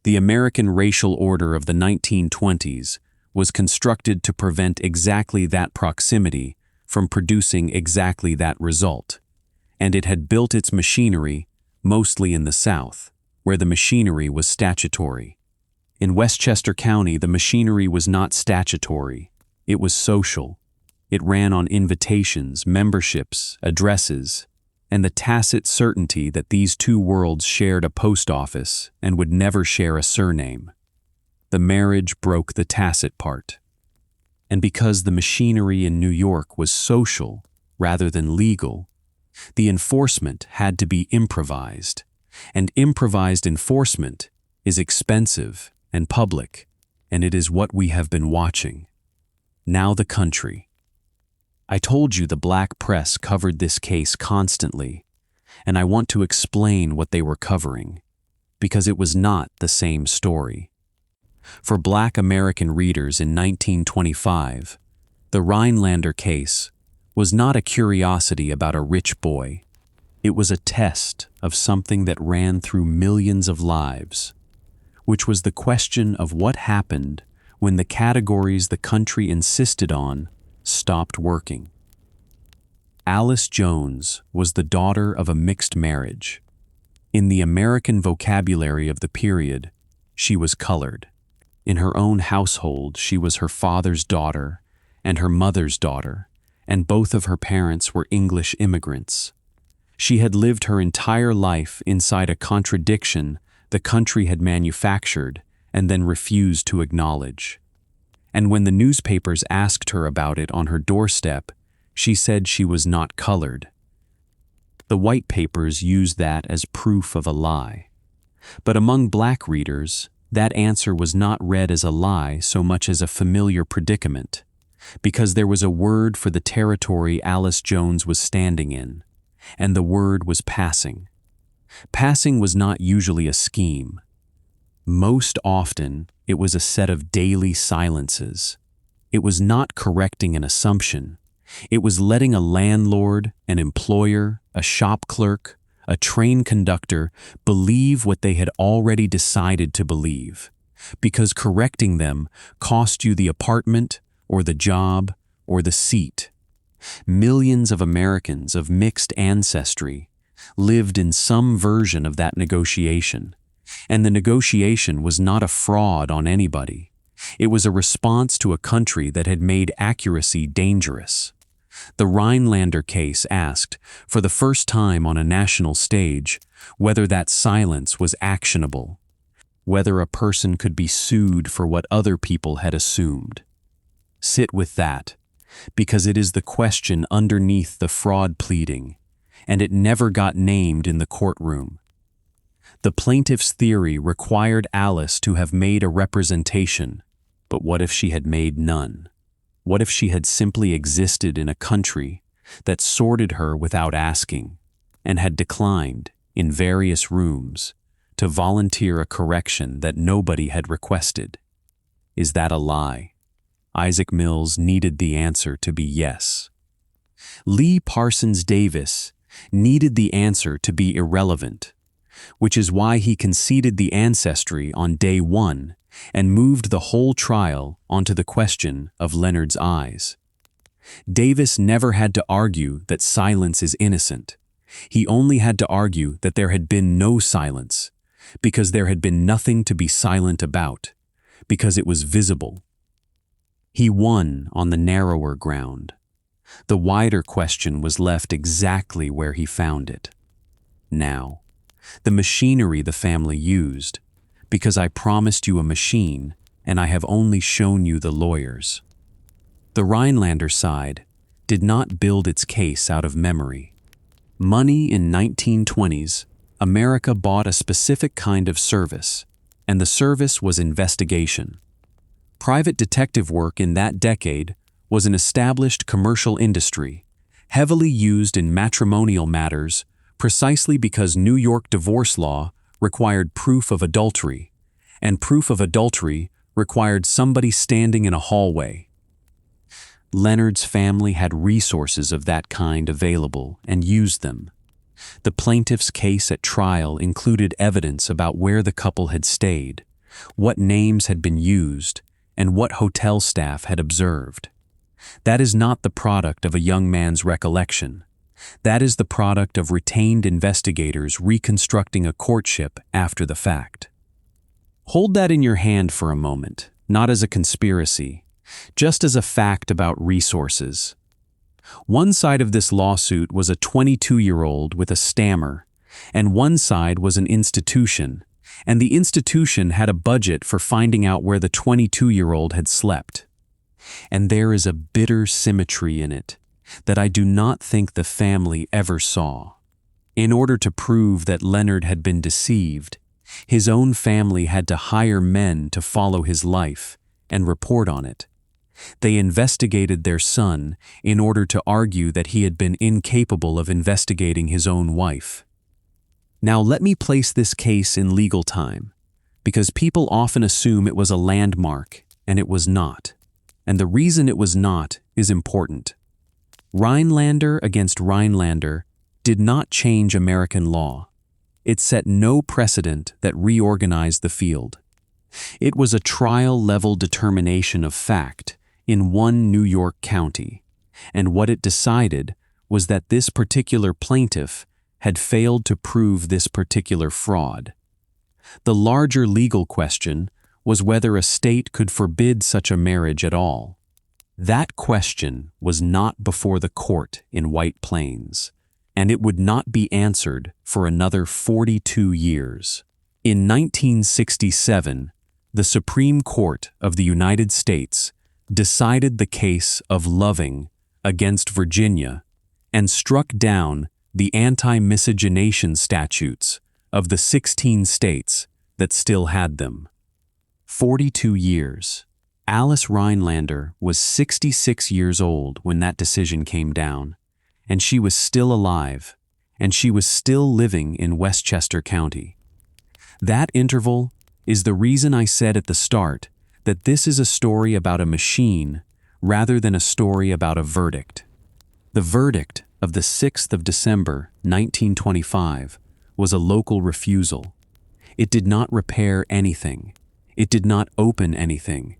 The American racial order of the 1920s was constructed to prevent exactly that proximity from producing exactly that result, and it had built its machinery mostly in the South, where the machinery was statutory. In Westchester County, the machinery was not statutory, it was social. It ran on invitations, memberships, addresses, and the tacit certainty that these two worlds shared a post office and would never share a surname. The marriage broke the tacit part. And because the machinery in New York was social rather than legal, the enforcement had to be improvised, and improvised enforcement is expensive and public, and it is what we have been watching. Now the country. I told you the black press covered this case constantly, and I want to explain what they were covering, because it was not the same story. For black American readers in 1925, the Rhinelander case was not a curiosity about a rich boy. It was a test of something that ran through millions of lives, which was the question of what happened when the categories the country insisted on stopped working. Alice Jones was the daughter of a mixed marriage. In the American vocabulary of the period, she was colored. In her own household, she was her father's daughter and her mother's daughter, and both of her parents were English immigrants. She had lived her entire life inside a contradiction the country had manufactured and then refused to acknowledge. And when the newspapers asked her about it on her doorstep, she said she was not colored. The white papers used that as proof of a lie. But among black readers, that answer was not read as a lie so much as a familiar predicament, because there was a word for the territory Alice Jones was standing in, and the word was passing. Passing was not usually a scheme. Most often, it was a set of daily silences. It was not correcting an assumption. It was letting a landlord, an employer, a shop clerk, a train conductor believe what they had already decided to believe, because correcting them cost you the apartment or the job or the seat. Millions of Americans of mixed ancestry lived in some version of that negotiation. And the negotiation was not a fraud on anybody. It was a response to a country that had made accuracy dangerous. The Rhinelander case asked, for the first time on a national stage, whether that silence was actionable, whether a person could be sued for what other people had assumed. Sit with that, because it is the question underneath the fraud pleading, and it never got named in the courtroom. The plaintiff's theory required Alice to have made a representation, but what if she had made none? What if she had simply existed in a country that sorted her without asking, and had declined, in various rooms, to volunteer a correction that nobody had requested? Is that a lie? Isaac Mills needed the answer to be yes. Lee Parsons Davis needed the answer to be irrelevant, which is why he conceded the ancestry on day one and moved the whole trial onto the question of Leonard's eyes. Davis never had to argue that silence is innocent. He only had to argue that there had been no silence, because there had been nothing to be silent about, because it was visible. He won on the narrower ground. The wider question was left exactly where he found it. Now, the machinery the family used, because I promised you a machine and I have only shown you the lawyers. The Rhinelander side did not build its case out of memory. Money in 1920s, America bought a specific kind of service, and the service was investigation. Private detective work in that decade was an established commercial industry, heavily used in matrimonial matters precisely because New York divorce law required proof of adultery, and proof of adultery required somebody standing in a hallway. Leonard's family had resources of that kind available and used them. The plaintiff's case at trial included evidence about where the couple had stayed, what names had been used, and what hotel staff had observed. That is not the product of a young man's recollection. That is the product of retained investigators reconstructing a courtship after the fact. Hold that in your hand for a moment, not as a conspiracy, just as a fact about resources. One side of this lawsuit was a 22-year-old with a stammer, and one side was an institution, and the institution had a budget for finding out where the 22-year-old had slept. And there is a bitter symmetry in it that I do not think the family ever saw. In order to prove that Leonard had been deceived, his own family had to hire men to follow his life and report on it. They investigated their son in order to argue that he had been incapable of investigating his own wife. Now let me place this case in legal time, because people often assume it was a landmark, and it was not. And the reason it was not is important. Rhinelander against Rhinelander did not change American law. It set no precedent that reorganized the field. It was a trial-level determination of fact in one New York county, and what it decided was that this particular plaintiff had failed to prove this particular fraud. The larger legal question was whether a state could forbid such a marriage at all. That question was not before the court in White Plains, and it would not be answered for another 42 years. In 1967, the Supreme Court of the United States decided the case of Loving against Virginia and struck down the anti-miscegenation statutes of the 16 states that still had them. 42 years. Alice Rhinelander was 66 years old when that decision came down, and she was still alive, and she was still living in Westchester County. That interval is the reason I said at the start that this is a story about a machine rather than a story about a verdict. The verdict of the 6th of December, 1925, was a local refusal. It did not repair anything. It did not open anything.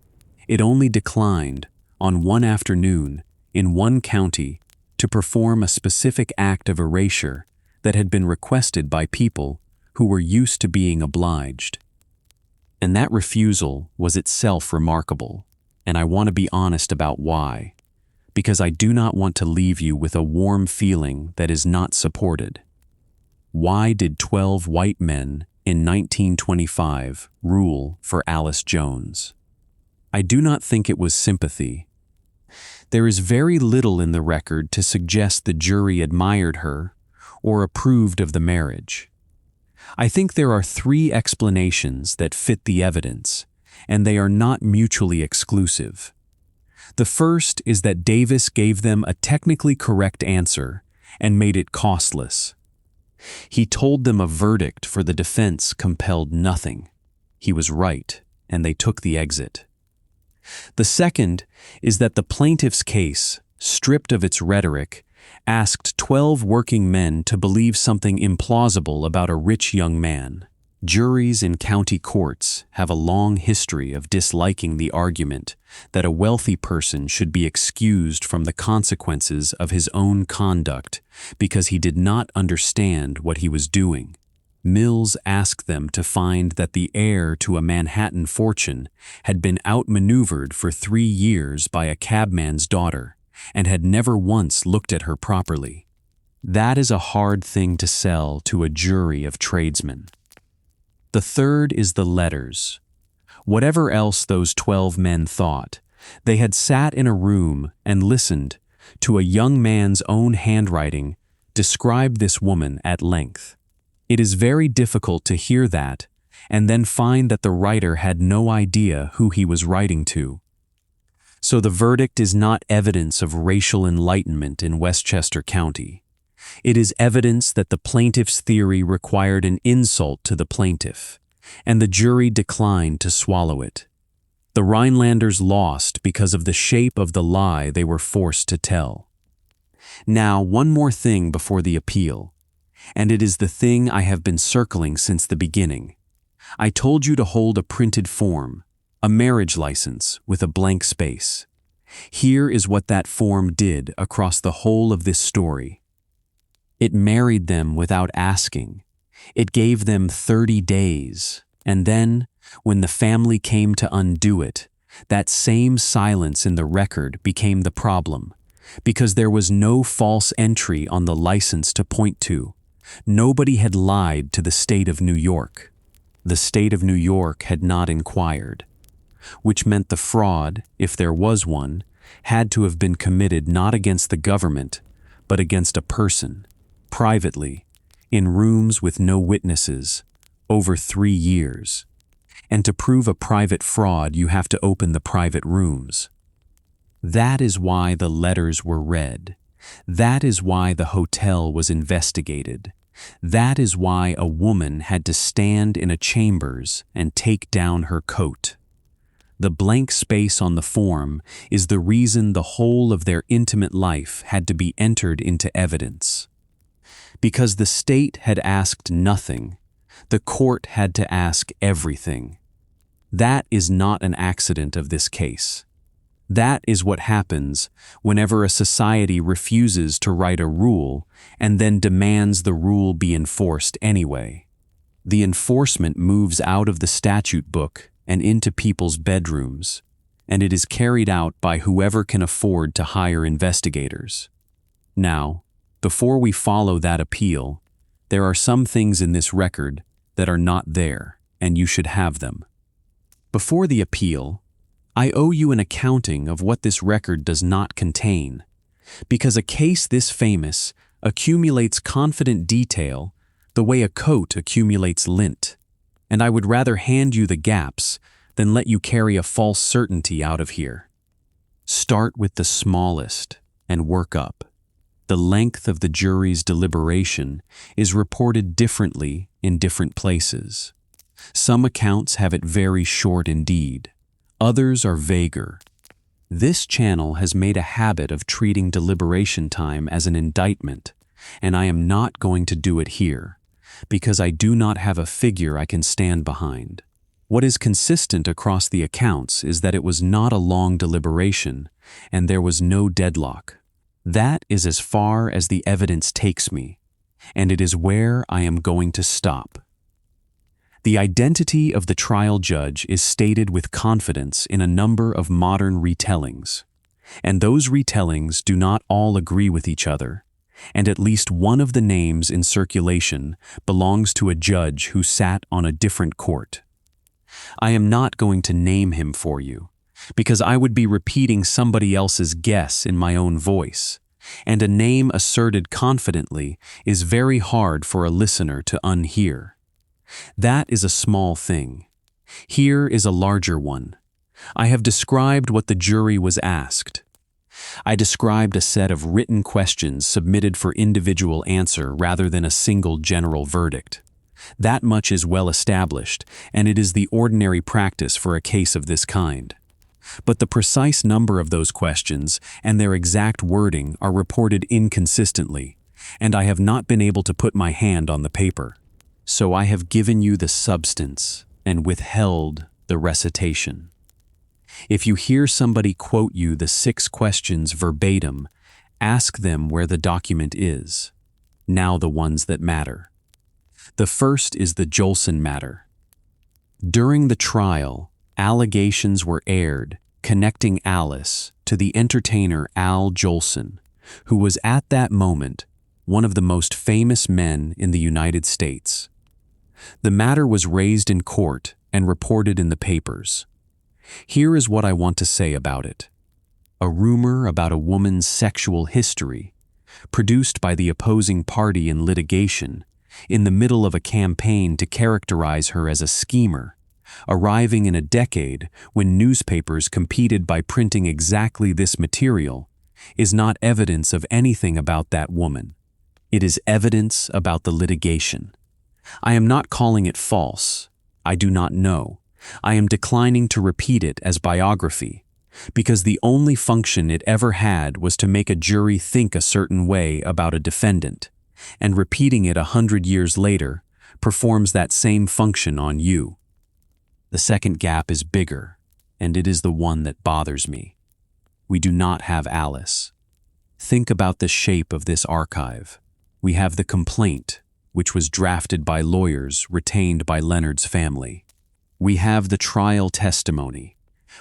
It only declined, on one afternoon, in one county, to perform a specific act of erasure that had been requested by people who were used to being obliged. And that refusal was itself remarkable, and I want to be honest about why, because I do not want to leave you with a warm feeling that is not supported. Why did 12 white men in 1925 rule for Alice Jones? I do not think it was sympathy. There is very little in the record to suggest the jury admired her or approved of the marriage. I think there are 3 explanations that fit the evidence, and they are not mutually exclusive. The first is that Davis gave them a technically correct answer and made it costless. He told them a verdict for the defense compelled nothing. He was right, and they took the exit. The second is that the plaintiff's case, stripped of its rhetoric, asked 12 working men to believe something implausible about a rich young man. Juries in county courts have a long history of disliking the argument that a wealthy person should be excused from the consequences of his own conduct because he did not understand what he was doing. Mills asked them to find that the heir to a Manhattan fortune had been outmaneuvered for 3 years by a cabman's daughter and had never once looked at her properly. That is a hard thing to sell to a jury of tradesmen. The third is the letters. Whatever else those 12 men thought, they had sat in a room and listened to a young man's own handwriting describe this woman at length. It is very difficult to hear that and then find that the writer had no idea who he was writing to. So the verdict is not evidence of racial enlightenment in Westchester County. It is evidence that the plaintiff's theory required an insult to the plaintiff, and the jury declined to swallow it. The Rhinelanders lost because of the shape of the lie they were forced to tell. Now, one more thing before the appeal, and it is the thing I have been circling since the beginning. I told you to hold a printed form, a marriage license with a blank space. Here is what that form did across the whole of this story. It married them without asking. It gave them 30 days, and then, when the family came to undo it, that same silence in the record became the problem, because there was no false entry on the license to point to. Nobody had lied to the state of New York. The state of New York had not inquired, which meant the fraud, if there was one, had to have been committed not against the government, but against a person, privately, in rooms with no witnesses, over 3 years. And to prove a private fraud, you have to open the private rooms. That is why the letters were read. That is why the hotel was investigated. That is why a woman had to stand in a chambers and take down her coat. The blank space on the form is the reason the whole of their intimate life had to be entered into evidence. Because the state had asked nothing, the court had to ask everything. That is not an accident of this case. That is what happens whenever a society refuses to write a rule and then demands the rule be enforced anyway. The enforcement moves out of the statute book and into people's bedrooms, and it is carried out by whoever can afford to hire investigators. Now, before we follow that appeal, there are some things in this record that are not there, and you should have them. Before the appeal, I owe you an accounting of what this record does not contain, because a case this famous accumulates confident detail the way a coat accumulates lint, and I would rather hand you the gaps than let you carry a false certainty out of here. Start with the smallest and work up. The length of the jury's deliberation is reported differently in different places. Some accounts have it very short indeed. Others are vaguer. This channel has made a habit of treating deliberation time as an indictment, and I am not going to do it here, because I do not have a figure I can stand behind. What is consistent across the accounts is that it was not a long deliberation, and there was no deadlock. That is as far as the evidence takes me, and it is where I am going to stop. The identity of the trial judge is stated with confidence in a number of modern retellings, and those retellings do not all agree with each other, and at least one of the names in circulation belongs to a judge who sat on a different court. I am not going to name him for you, because I would be repeating somebody else's guess in my own voice, and a name asserted confidently is very hard for a listener to unhear. That is a small thing. Here is a larger one. I have described what the jury was asked. I described a set of written questions submitted for individual answer rather than a single general verdict. That much is well established, and it is the ordinary practice for a case of this kind. But the precise number of those questions and their exact wording are reported inconsistently, and I have not been able to put my hand on the paper. So I have given you the substance and withheld the recitation. If you hear somebody quote you the 6 questions verbatim, ask them where the document is. Now the ones that matter. The first is the Jolson matter. During the trial, allegations were aired connecting Alice to the entertainer Al Jolson, who was at that moment one of the most famous men in the United States. The matter was raised in court and reported in the papers. Here is what I want to say about it. A rumor about a woman's sexual history, produced by the opposing party in litigation, in the middle of a campaign to characterize her as a schemer, arriving in a decade when newspapers competed by printing exactly this material, is not evidence of anything about that woman. It is evidence about the litigation. I am not calling it false. I do not know. I am declining to repeat it as biography, because the only function it ever had was to make a jury think a certain way about a defendant, and repeating it 100 years later performs that same function on you. The second gap is bigger, and it is the one that bothers me. We do not have Alice. Think about the shape of this archive. We have the complaint, which was drafted by lawyers retained by Leonard's family. We have the trial testimony,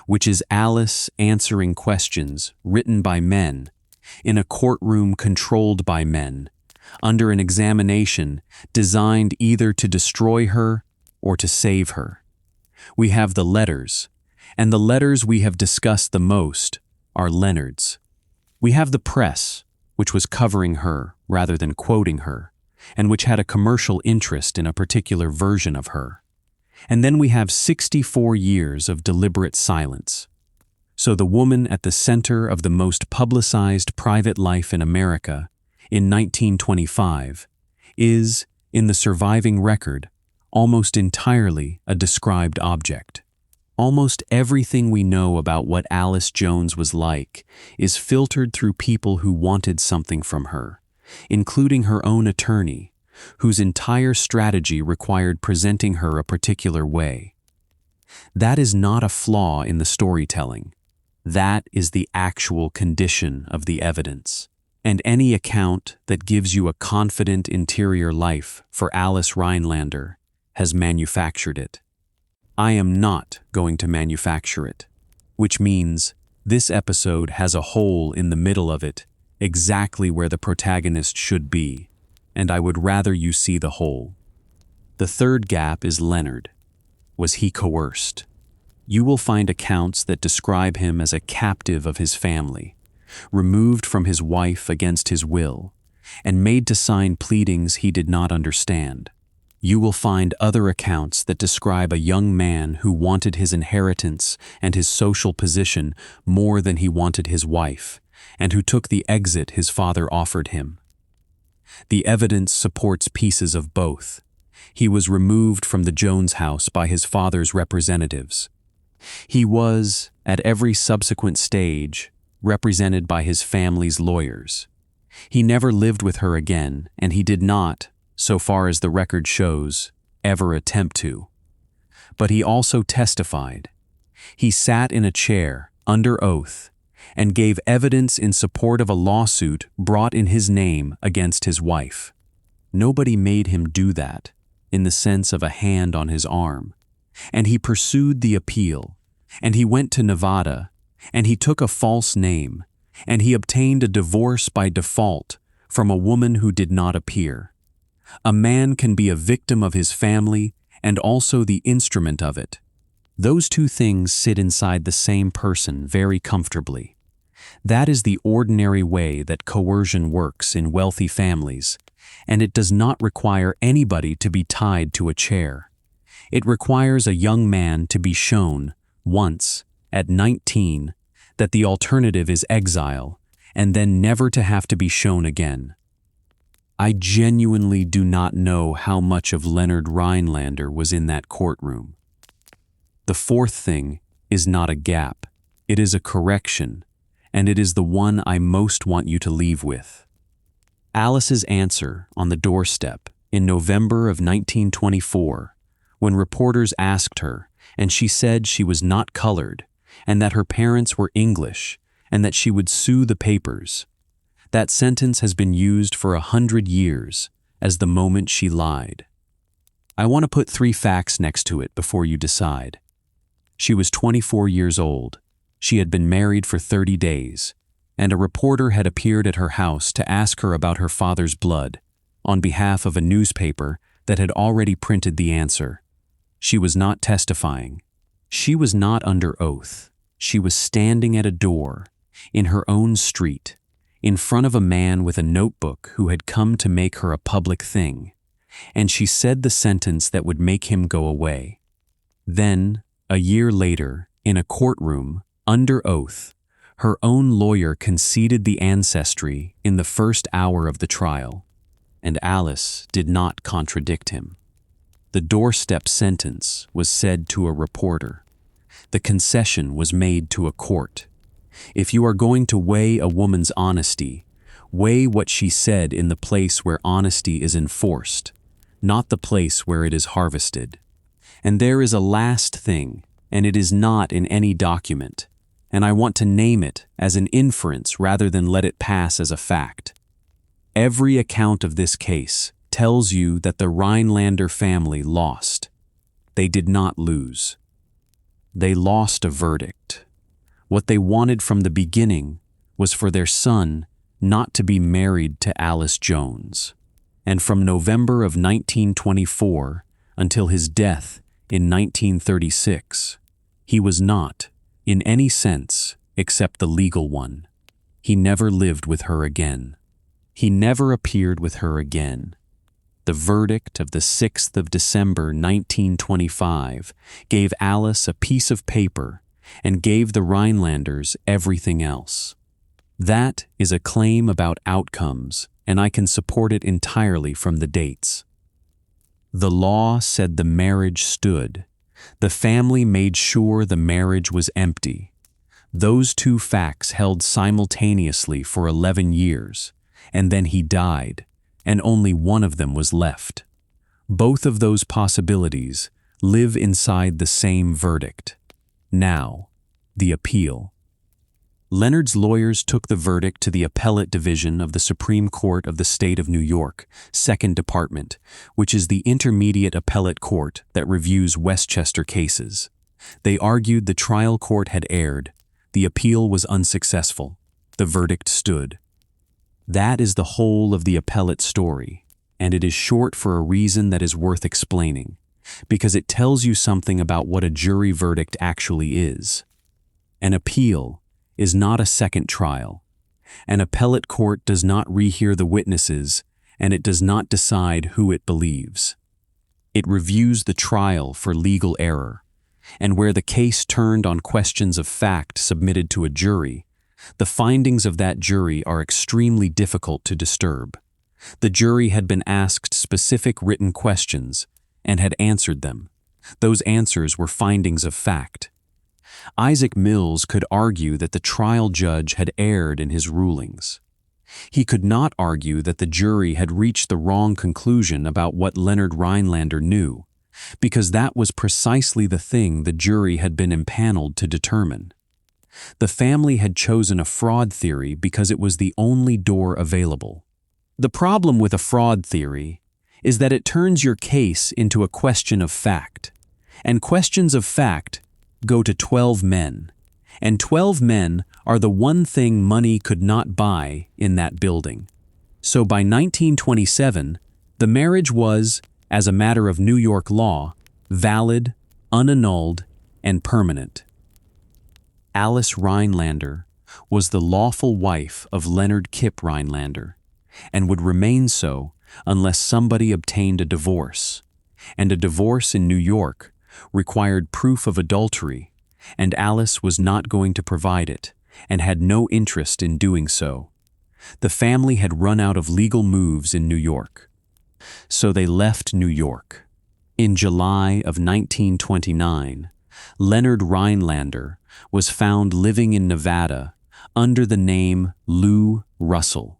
which is Alice answering questions written by men, in a courtroom controlled by men, under an examination designed either to destroy her or to save her. We have the letters, and the letters we have discussed the most are Leonard's. We have the press, which was covering her rather than quoting her, and which had a commercial interest in a particular version of her. And then we have 64 years of deliberate silence. So the woman at the center of the most publicized private life in America in 1925 is, in the surviving record, almost entirely a described object. Almost everything we know about what Alice Jones was like is filtered through people who wanted something from her, including her own attorney, whose entire strategy required presenting her a particular way. That is not a flaw in the storytelling. That is the actual condition of the evidence. And any account that gives you a confident interior life for Alice Rhinelander has manufactured it. I am not going to manufacture it, which means this episode has a hole in the middle of it, exactly where the protagonist should be, and I would rather you see the hole. The third gap is Leonard. Was he coerced? You will find accounts that describe him as a captive of his family, removed from his wife against his will, and made to sign pleadings he did not understand. You will find other accounts that describe a young man who wanted his inheritance and his social position more than he wanted his wife, and who took the exit his father offered him. The evidence supports pieces of both. He was removed from the Jones house by his father's representatives. He was, at every subsequent stage, represented by his family's lawyers. He never lived with her again, and he did not, so far as the record shows, ever attempt to. But he also testified. He sat in a chair, under oath, and gave evidence in support of a lawsuit brought in his name against his wife. Nobody made him do that, in the sense of a hand on his arm. And he pursued the appeal, and he went to Nevada, and he took a false name, and he obtained a divorce by default from a woman who did not appear. A man can be a victim of his family and also the instrument of it. Those two things sit inside the same person very comfortably. That is the ordinary way that coercion works in wealthy families, and it does not require anybody to be tied to a chair. It requires a young man to be shown, once, at 19, that the alternative is exile, and then never to have to be shown again. I genuinely do not know how much of Leonard Rhinelander was in that courtroom. The fourth thing is not a gap. It is a correction, and it is the one I most want you to leave with. Alice's answer on the doorstep in November of 1924, when reporters asked her, and she said she was not colored, and that her parents were English, and that she would sue the papers. That sentence has been used for 100 years as the moment she lied. I want to put 3 facts next to it before you decide. She was 24 years old. She had been married for 30 days, and a reporter had appeared at her house to ask her about her father's blood, on behalf of a newspaper that had already printed the answer. She was not testifying. She was not under oath. She was standing at a door, in her own street, in front of a man with a notebook who had come to make her a public thing, and she said the sentence that would make him go away. Then, a year later, in a courtroom, under oath, her own lawyer conceded the ancestry in the first hour of the trial, and Alice did not contradict him. The doorstep sentence was said to a reporter. The concession was made to a court. If you are going to weigh a woman's honesty, weigh what she said in the place where honesty is enforced, not the place where it is harvested. And there is a last thing, and it is not in any document, and I want to name it as an inference rather than let it pass as a fact. Every account of this case tells you that the Rhinelander family lost. They did not lose. They lost a verdict. What they wanted from the beginning was for their son not to be married to Alice Jones. And from November of 1924 until his death in 1936, he was not, in any sense, except the legal one. He never lived with her again. He never appeared with her again. The verdict of the 6th of December 1925 gave Alice a piece of paper and gave the Rhinelanders everything else. That is a claim about outcomes, and I can support it entirely from the dates. The law said the marriage stood. The family made sure the marriage was empty. Those 2 facts held simultaneously for 11 years, and then he died, and only one of them was left. Both of those possibilities live inside the same verdict. Now, the appeal. Leonard's lawyers took the verdict to the Appellate Division of the Supreme Court of the State of New York, 2nd Department, which is the intermediate appellate court that reviews Westchester cases. They argued the trial court had erred. The appeal was unsuccessful. The verdict stood. That is the whole of the appellate story, and it is short for a reason that is worth explaining, because it tells you something about what a jury verdict actually is. An appeal is not a second trial. An appellate court does not rehear the witnesses, and it does not decide who it believes. It reviews the trial for legal error, and where the case turned on questions of fact submitted to a jury, the findings of that jury are extremely difficult to disturb. The jury had been asked specific written questions and had answered them. Those answers were findings of fact. Isaac Mills could argue that the trial judge had erred in his rulings. He could not argue that the jury had reached the wrong conclusion about what Leonard Rhinelander knew, because that was precisely the thing the jury had been impaneled to determine. The family had chosen a fraud theory because it was the only door available. The problem with a fraud theory is that it turns your case into a question of fact, and questions of fact go to 12 men, and 12 men are the one thing money could not buy in that building. So by 1927, the marriage was, as a matter of New York law, valid, unannulled, and permanent. Alice Rhinelander was the lawful wife of Leonard Kip Rhinelander, and would remain so unless somebody obtained a divorce. And a divorce in New York required proof of adultery, and Alice was not going to provide it, and had no interest in doing so. The family had run out of legal moves in New York. So they left New York. In July of 1929, Leonard Rhinelander was found living in Nevada under the name Lou Russell.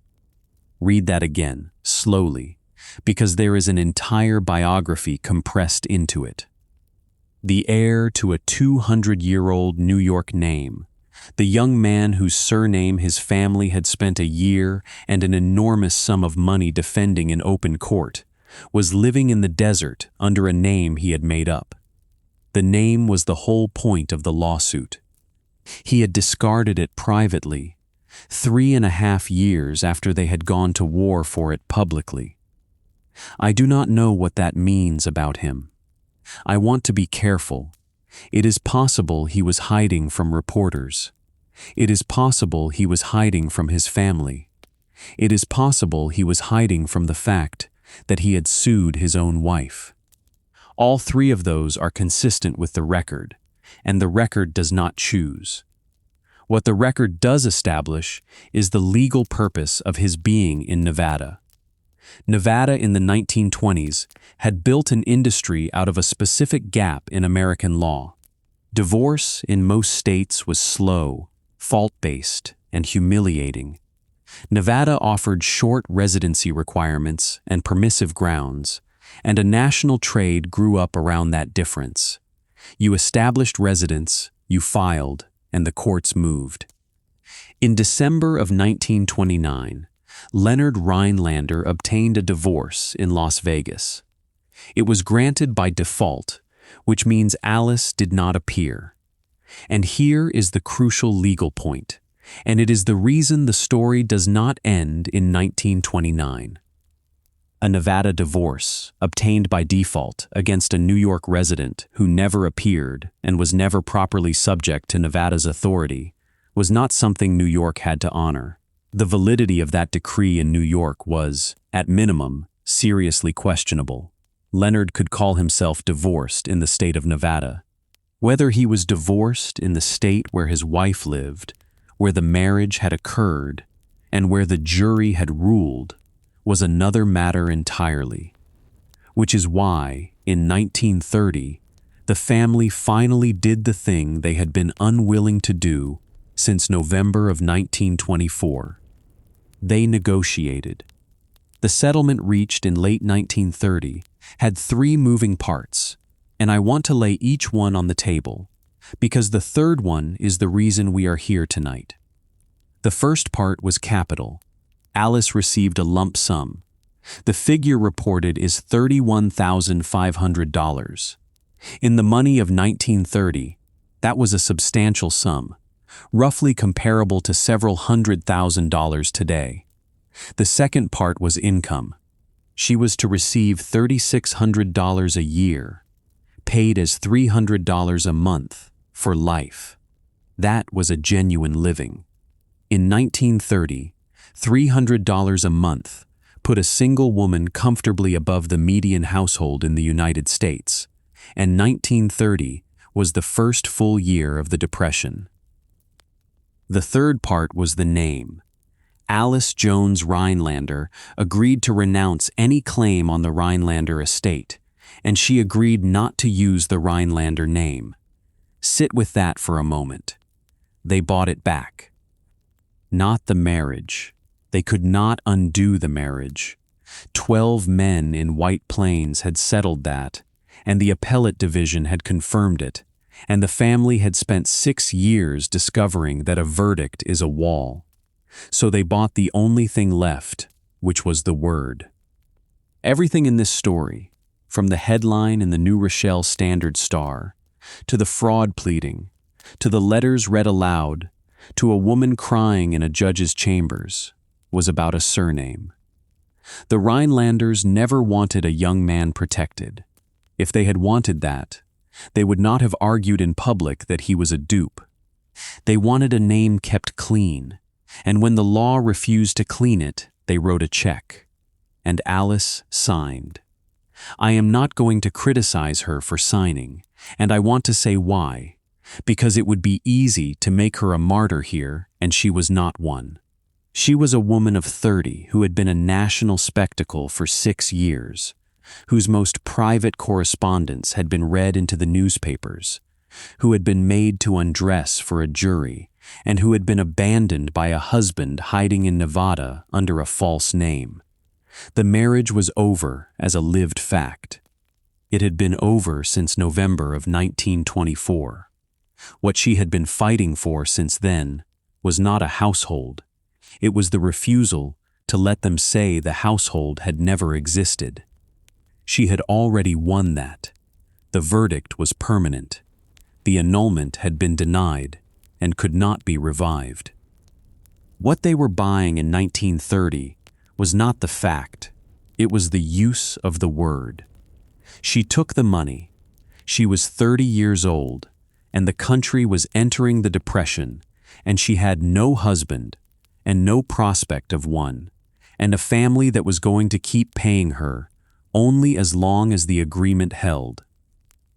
Read that again, slowly, because there is an entire biography compressed into it. The heir to a 200-year-old New York name, the young man whose surname his family had spent a year and an enormous sum of money defending in open court, was living in the desert under a name he had made up. The name was the whole point of the lawsuit. He had discarded it privately, 3.5 years after they had gone to war for it publicly. I do not know what that means about him. I want to be careful. It is possible he was hiding from reporters. It is possible he was hiding from his family. It is possible he was hiding from the fact that he had sued his own wife. All three of those are consistent with the record, and the record does not choose. What the record does establish is the legal purpose of his being in Nevada. Nevada in the 1920s had built an industry out of a specific gap in American law. Divorce in most states was slow, fault-based, and humiliating. Nevada offered short residency requirements and permissive grounds, and a national trade grew up around that difference. You established residence, you filed, and the courts moved. In December of 1929, Leonard Rhinelander obtained a divorce in Las Vegas. It was granted by default, which means Alice did not appear. And here is the crucial legal point, and it is the reason the story does not end in 1929. A Nevada divorce, obtained by default against a New York resident who never appeared and was never properly subject to Nevada's authority, was not something New York had to honor. The validity of that decree in New York was, at minimum, seriously questionable. Leonard could call himself divorced in the state of Nevada. Whether he was divorced in the state where his wife lived, where the marriage had occurred, and where the jury had ruled, was another matter entirely. Which is why, in 1930, the family finally did the thing they had been unwilling to do since November of 1924. They negotiated. The settlement reached in late 1930 had 3 moving parts, and I want to lay each one on the table, because the third one is the reason we are here tonight. The first part was capital. Alice received a lump sum. The figure reported is $31,500. In the money of 1930, that was a substantial sum, roughly comparable to several $100,000 today. The second part was income. She was to receive $3,600 a year, paid as $300 a month, for life. That was a genuine living. In 1930, $300 a month put a single woman comfortably above the median household in the United States, and 1930 was the first full year of the Depression. The third part was the name. Alice Jones Rhinelander agreed to renounce any claim on the Rhinelander estate, and she agreed not to use the Rhinelander name. Sit with that for a moment. They bought it back. Not the marriage. They could not undo the marriage. 12 men in White Plains had settled that, and the appellate division had confirmed it, and the family had spent 6 years discovering that a verdict is a wall. So they bought the only thing left, which was the word. Everything in this story, from the headline in the New Rochelle Standard Star, to the fraud pleading, to the letters read aloud, to a woman crying in a judge's chambers, was about a surname. The Rhinelanders never wanted a young man protected. If they had wanted that, they would not have argued in public that he was a dupe. They wanted a name kept clean, and when the law refused to clean it, they wrote a check. And Alice signed. I am not going to criticize her for signing, and I want to say why. Because it would be easy to make her a martyr here, and she was not one. She was a woman of 30 who had been a national spectacle for 6 years, whose most private correspondence had been read into the newspapers, who had been made to undress for a jury, and who had been abandoned by a husband hiding in Nevada under a false name. The marriage was over as a lived fact. It had been over since November of 1924. What she had been fighting for since then was not a household. It was the refusal to let them say the household had never existed. She had already won that. The verdict was permanent. The annulment had been denied and could not be revived. What they were buying in 1930 was not the fact, it was the use of the word. She took the money. She was 30 years old, and the country was entering the Depression, and she had no husband and no prospect of one, and a family that was going to keep paying her only as long as the agreement held.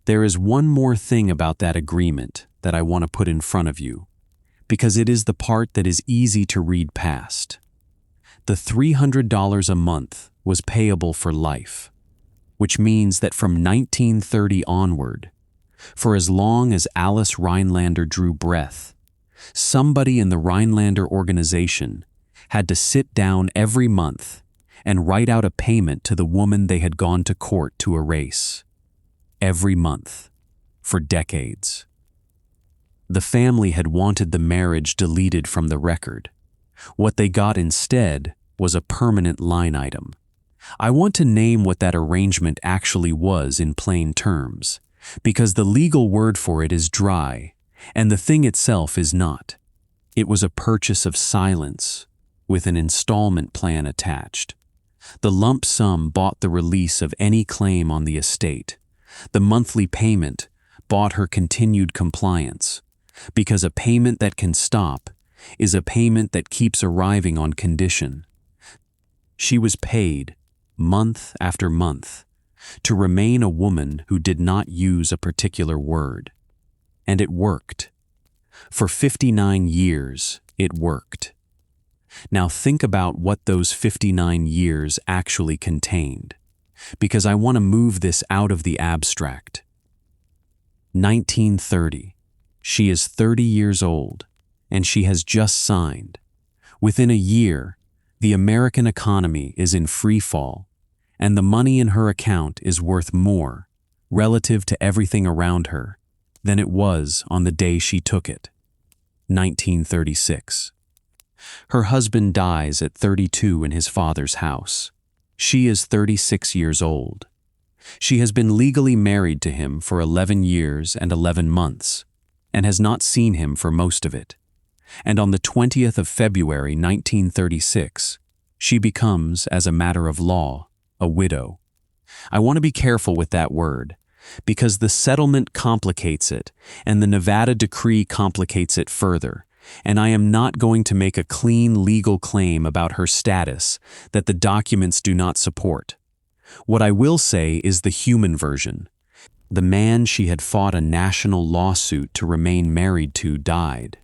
There is one more thing about that agreement that I want to put in front of you, because it is the part that is easy to read past. The $300 a month was payable for life, which means that from 1930 onward, for as long as Alice Rhinelander drew breath, somebody in the Rhinelander organization had to sit down every month and write out a payment to the woman they had gone to court to erase. Every month, for decades. The family had wanted the marriage deleted from the record. What they got instead was a permanent line item. I want to name what that arrangement actually was in plain terms, because the legal word for it is dry, and the thing itself is not. It was a purchase of silence, with an installment plan attached. The lump sum bought the release of any claim on the estate. The monthly payment bought her continued compliance, because a payment that can stop is a payment that keeps arriving on condition. She was paid, month after month, to remain a woman who did not use a particular word. And it worked. For 59 years, it worked. Now think about what those 59 years actually contained, because I want to move this out of the abstract. 1930. She is 30 years old, and she has just signed. Within a year, the American economy is in free fall, and the money in her account is worth more, relative to everything around her, than it was on the day she took it. 1936. Her husband dies at 32 in his father's house. She is 36 years old. She has been legally married to him for 11 years and 11 months, and has not seen him for most of it. And on the 20th of February 1936, she becomes, as a matter of law, a widow. I want to be careful with that word, because the settlement complicates it, and the Nevada decree complicates it further, and I am not going to make a clean legal claim about her status that the documents do not support. What I will say is the human version. The man she had fought a national lawsuit to remain married to died,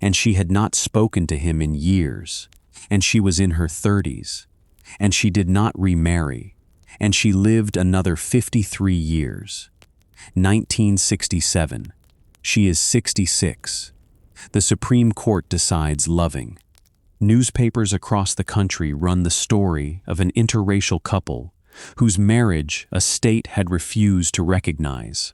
and she had not spoken to him in years, and she was in her 30s, and she did not remarry, and she lived another 53 years. 1967. She is 66. The Supreme Court decides loving. Newspapers across the country run the story of an interracial couple whose marriage a state had refused to recognize.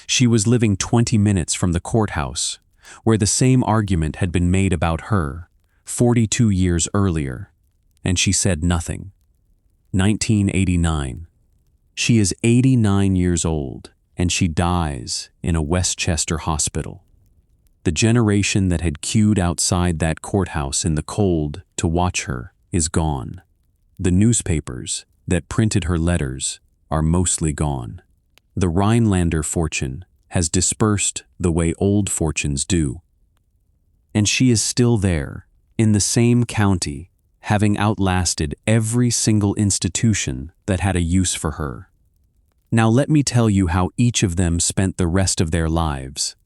She was living 20 minutes from the courthouse, where the same argument had been made about her 42 years earlier, and she said nothing. 1989. She is 89 years old, and she dies in a Westchester hospital. The generation that had queued outside that courthouse in the cold to watch her is gone. The newspapers that printed her letters are mostly gone. The Rhinelander fortune has dispersed the way old fortunes do. And she is still there, in the same county, having outlasted every single institution that had a use for her. Now let me tell you how each of them spent the rest of their lives,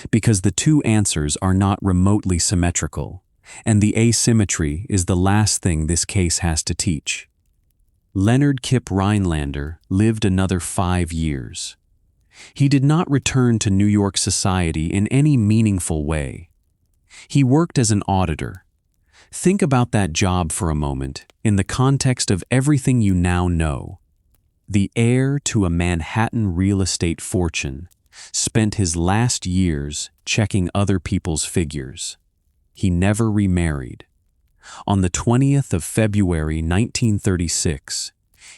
because the two answers are not remotely symmetrical, and the asymmetry is the last thing this case has to teach. Leonard Kip Rhinelander lived another 5 years. He did not return to New York society in any meaningful way. He worked as an auditor. Think about that job for a moment in the context of everything you now know. The heir to a Manhattan real estate fortune spent his last years checking other people's figures. He never remarried. On the 20th of February 1936,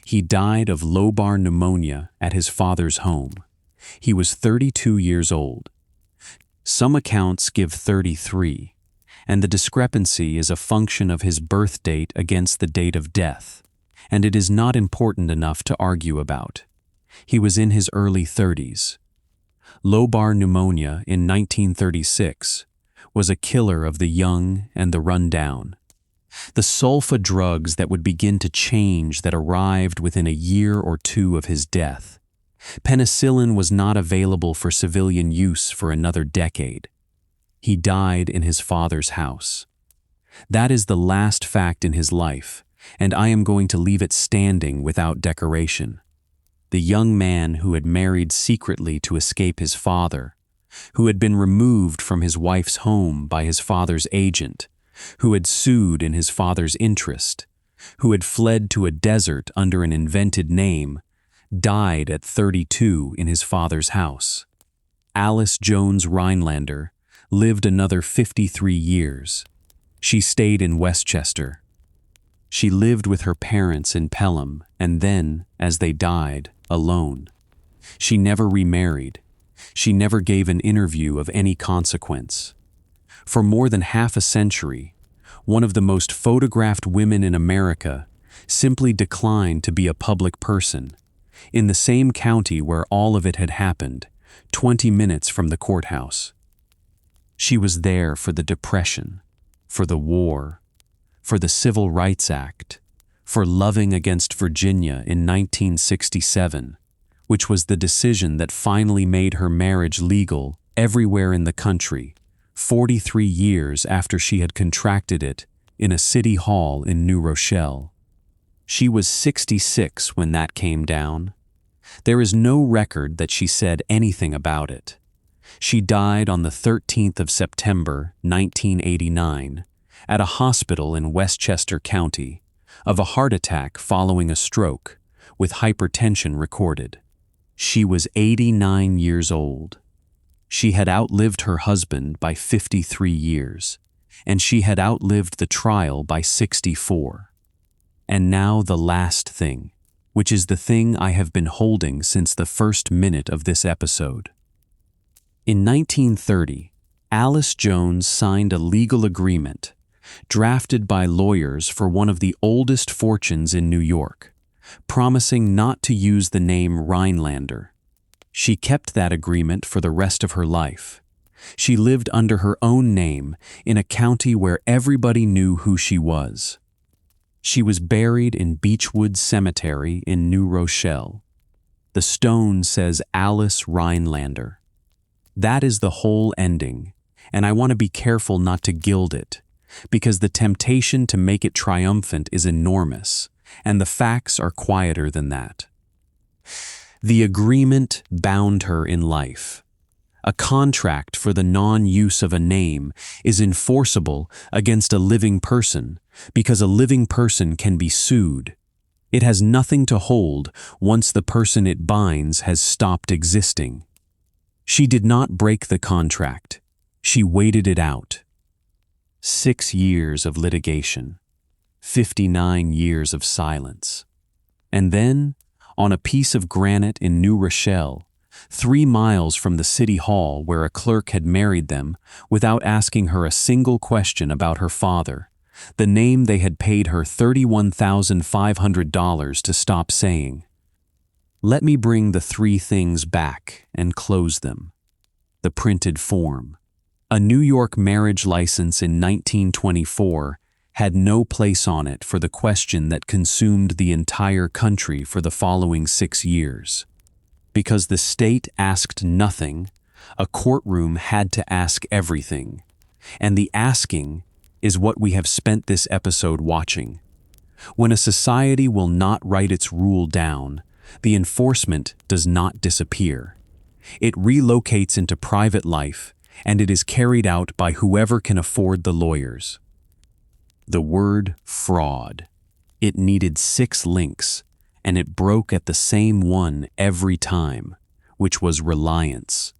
He died of lobar pneumonia at his father's home. He was 32 years old. Some accounts give 33, and the discrepancy is a function of his birth date against the date of death, and it is not important enough to argue about. He was in his early 30s. Lobar pneumonia in 1936 was a killer of the young and the run-down. The sulfa drugs that would begin to change that arrived within a year or two of his death. Penicillin was not available for civilian use for another decade. He died in his father's house. That is the last fact in his life, and I am going to leave it standing without decoration. The young man who had married secretly to escape his father, who had been removed from his wife's home by his father's agent, who had sued in his father's interest, who had fled to a desert under an invented name, died at 32 in his father's house. Alice Jones Rhinelander lived another 53 years. She stayed in Westchester. She lived with her parents in Pelham and then, as they died, alone. She never remarried. She never gave an interview of any consequence. For more than half a century, one of the most photographed women in America simply declined to be a public person, in the same county where all of it had happened, 20 minutes from the courthouse. She was there for the Depression, for the war, for the Civil Rights Act, for loving against Virginia in 1967, which was the decision that finally made her marriage legal everywhere in the country, 43 years after she had contracted it in a city hall in New Rochelle. She was 66 when that came down. There is no record that she said anything about it. She died on the 13th of September, 1989, at a hospital in Westchester County, of a heart attack following a stroke, with hypertension recorded. She was 89 years old. She had outlived her husband by 53 years, and she had outlived the trial by 64. And now the last thing, which is the thing I have been holding since the first minute of this episode. In 1930, Alice Jones signed a legal agreement, drafted by lawyers for one of the oldest fortunes in New York, promising not to use the name Rhinelander. She kept that agreement for the rest of her life. She lived under her own name in a county where everybody knew who she was. She was buried in Beechwoods Cemetery in New Rochelle. The stone says Alice Rhinelander. That is the whole ending, and I want to be careful not to gild it, because the temptation to make it triumphant is enormous, and the facts are quieter than that. The agreement bound her in life. A contract for the non-use of a name is enforceable against a living person because a living person can be sued. It has nothing to hold once the person it binds has stopped existing. She did not break the contract. She waited it out. 6 years of litigation, 59 years of silence. And then, on a piece of granite in New Rochelle, 3 miles from the city hall where a clerk had married them without asking her a single question about her father, the name they had paid her $31,500 to stop saying. Let me bring the 3 things back and close them. The printed form. A New York marriage license in 1924 had no place on it for the question that consumed the entire country for the following 6 years. Because the state asked nothing, a courtroom had to ask everything. And the asking is what we have spent this episode watching. When a society will not write its rule down, the enforcement does not disappear. It relocates into private life, and it is carried out by whoever can afford the lawyers. The word fraud. It needed 6 links, and it broke at the same one every time, which was reliance.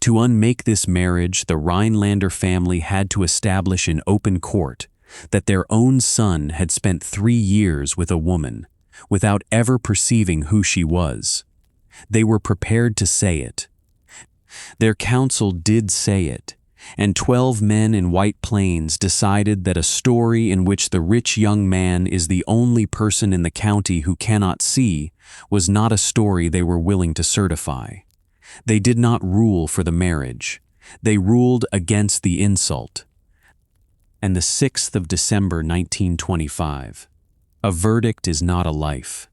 To unmake this marriage, the Rhinelander family had to establish in open court that their own son had spent 3 years with a woman, without ever perceiving who she was. They were prepared to say it. Their counsel did say it, and 12 men in white plains decided that a story in which the rich young man is the only person in the county who cannot see was not a story they were willing to certify. They did not rule for the marriage. They ruled against the insult. And the 6th of December 1925. A verdict is not a life.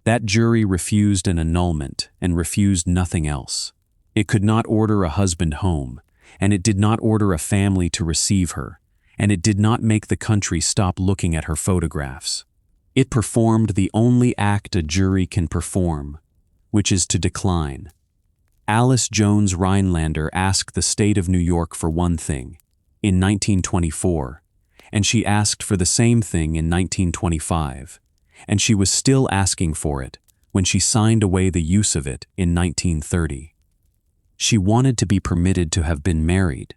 That jury refused an annulment and refused nothing else. It could not order a husband home, and it did not order a family to receive her, and it did not make the country stop looking at her photographs. It performed the only act a jury can perform, which is to decline. Alice Jones Rhinelander asked the state of New York for one thing, in 1924, and she asked for the same thing in 1925, and she was still asking for it when she signed away the use of it in 1930. She wanted to be permitted to have been married.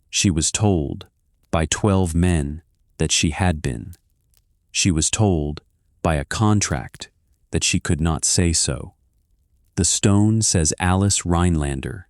She was told by 12 men that she had been. She was told by a contract that she could not say so. The stone says Alice Rhinelander,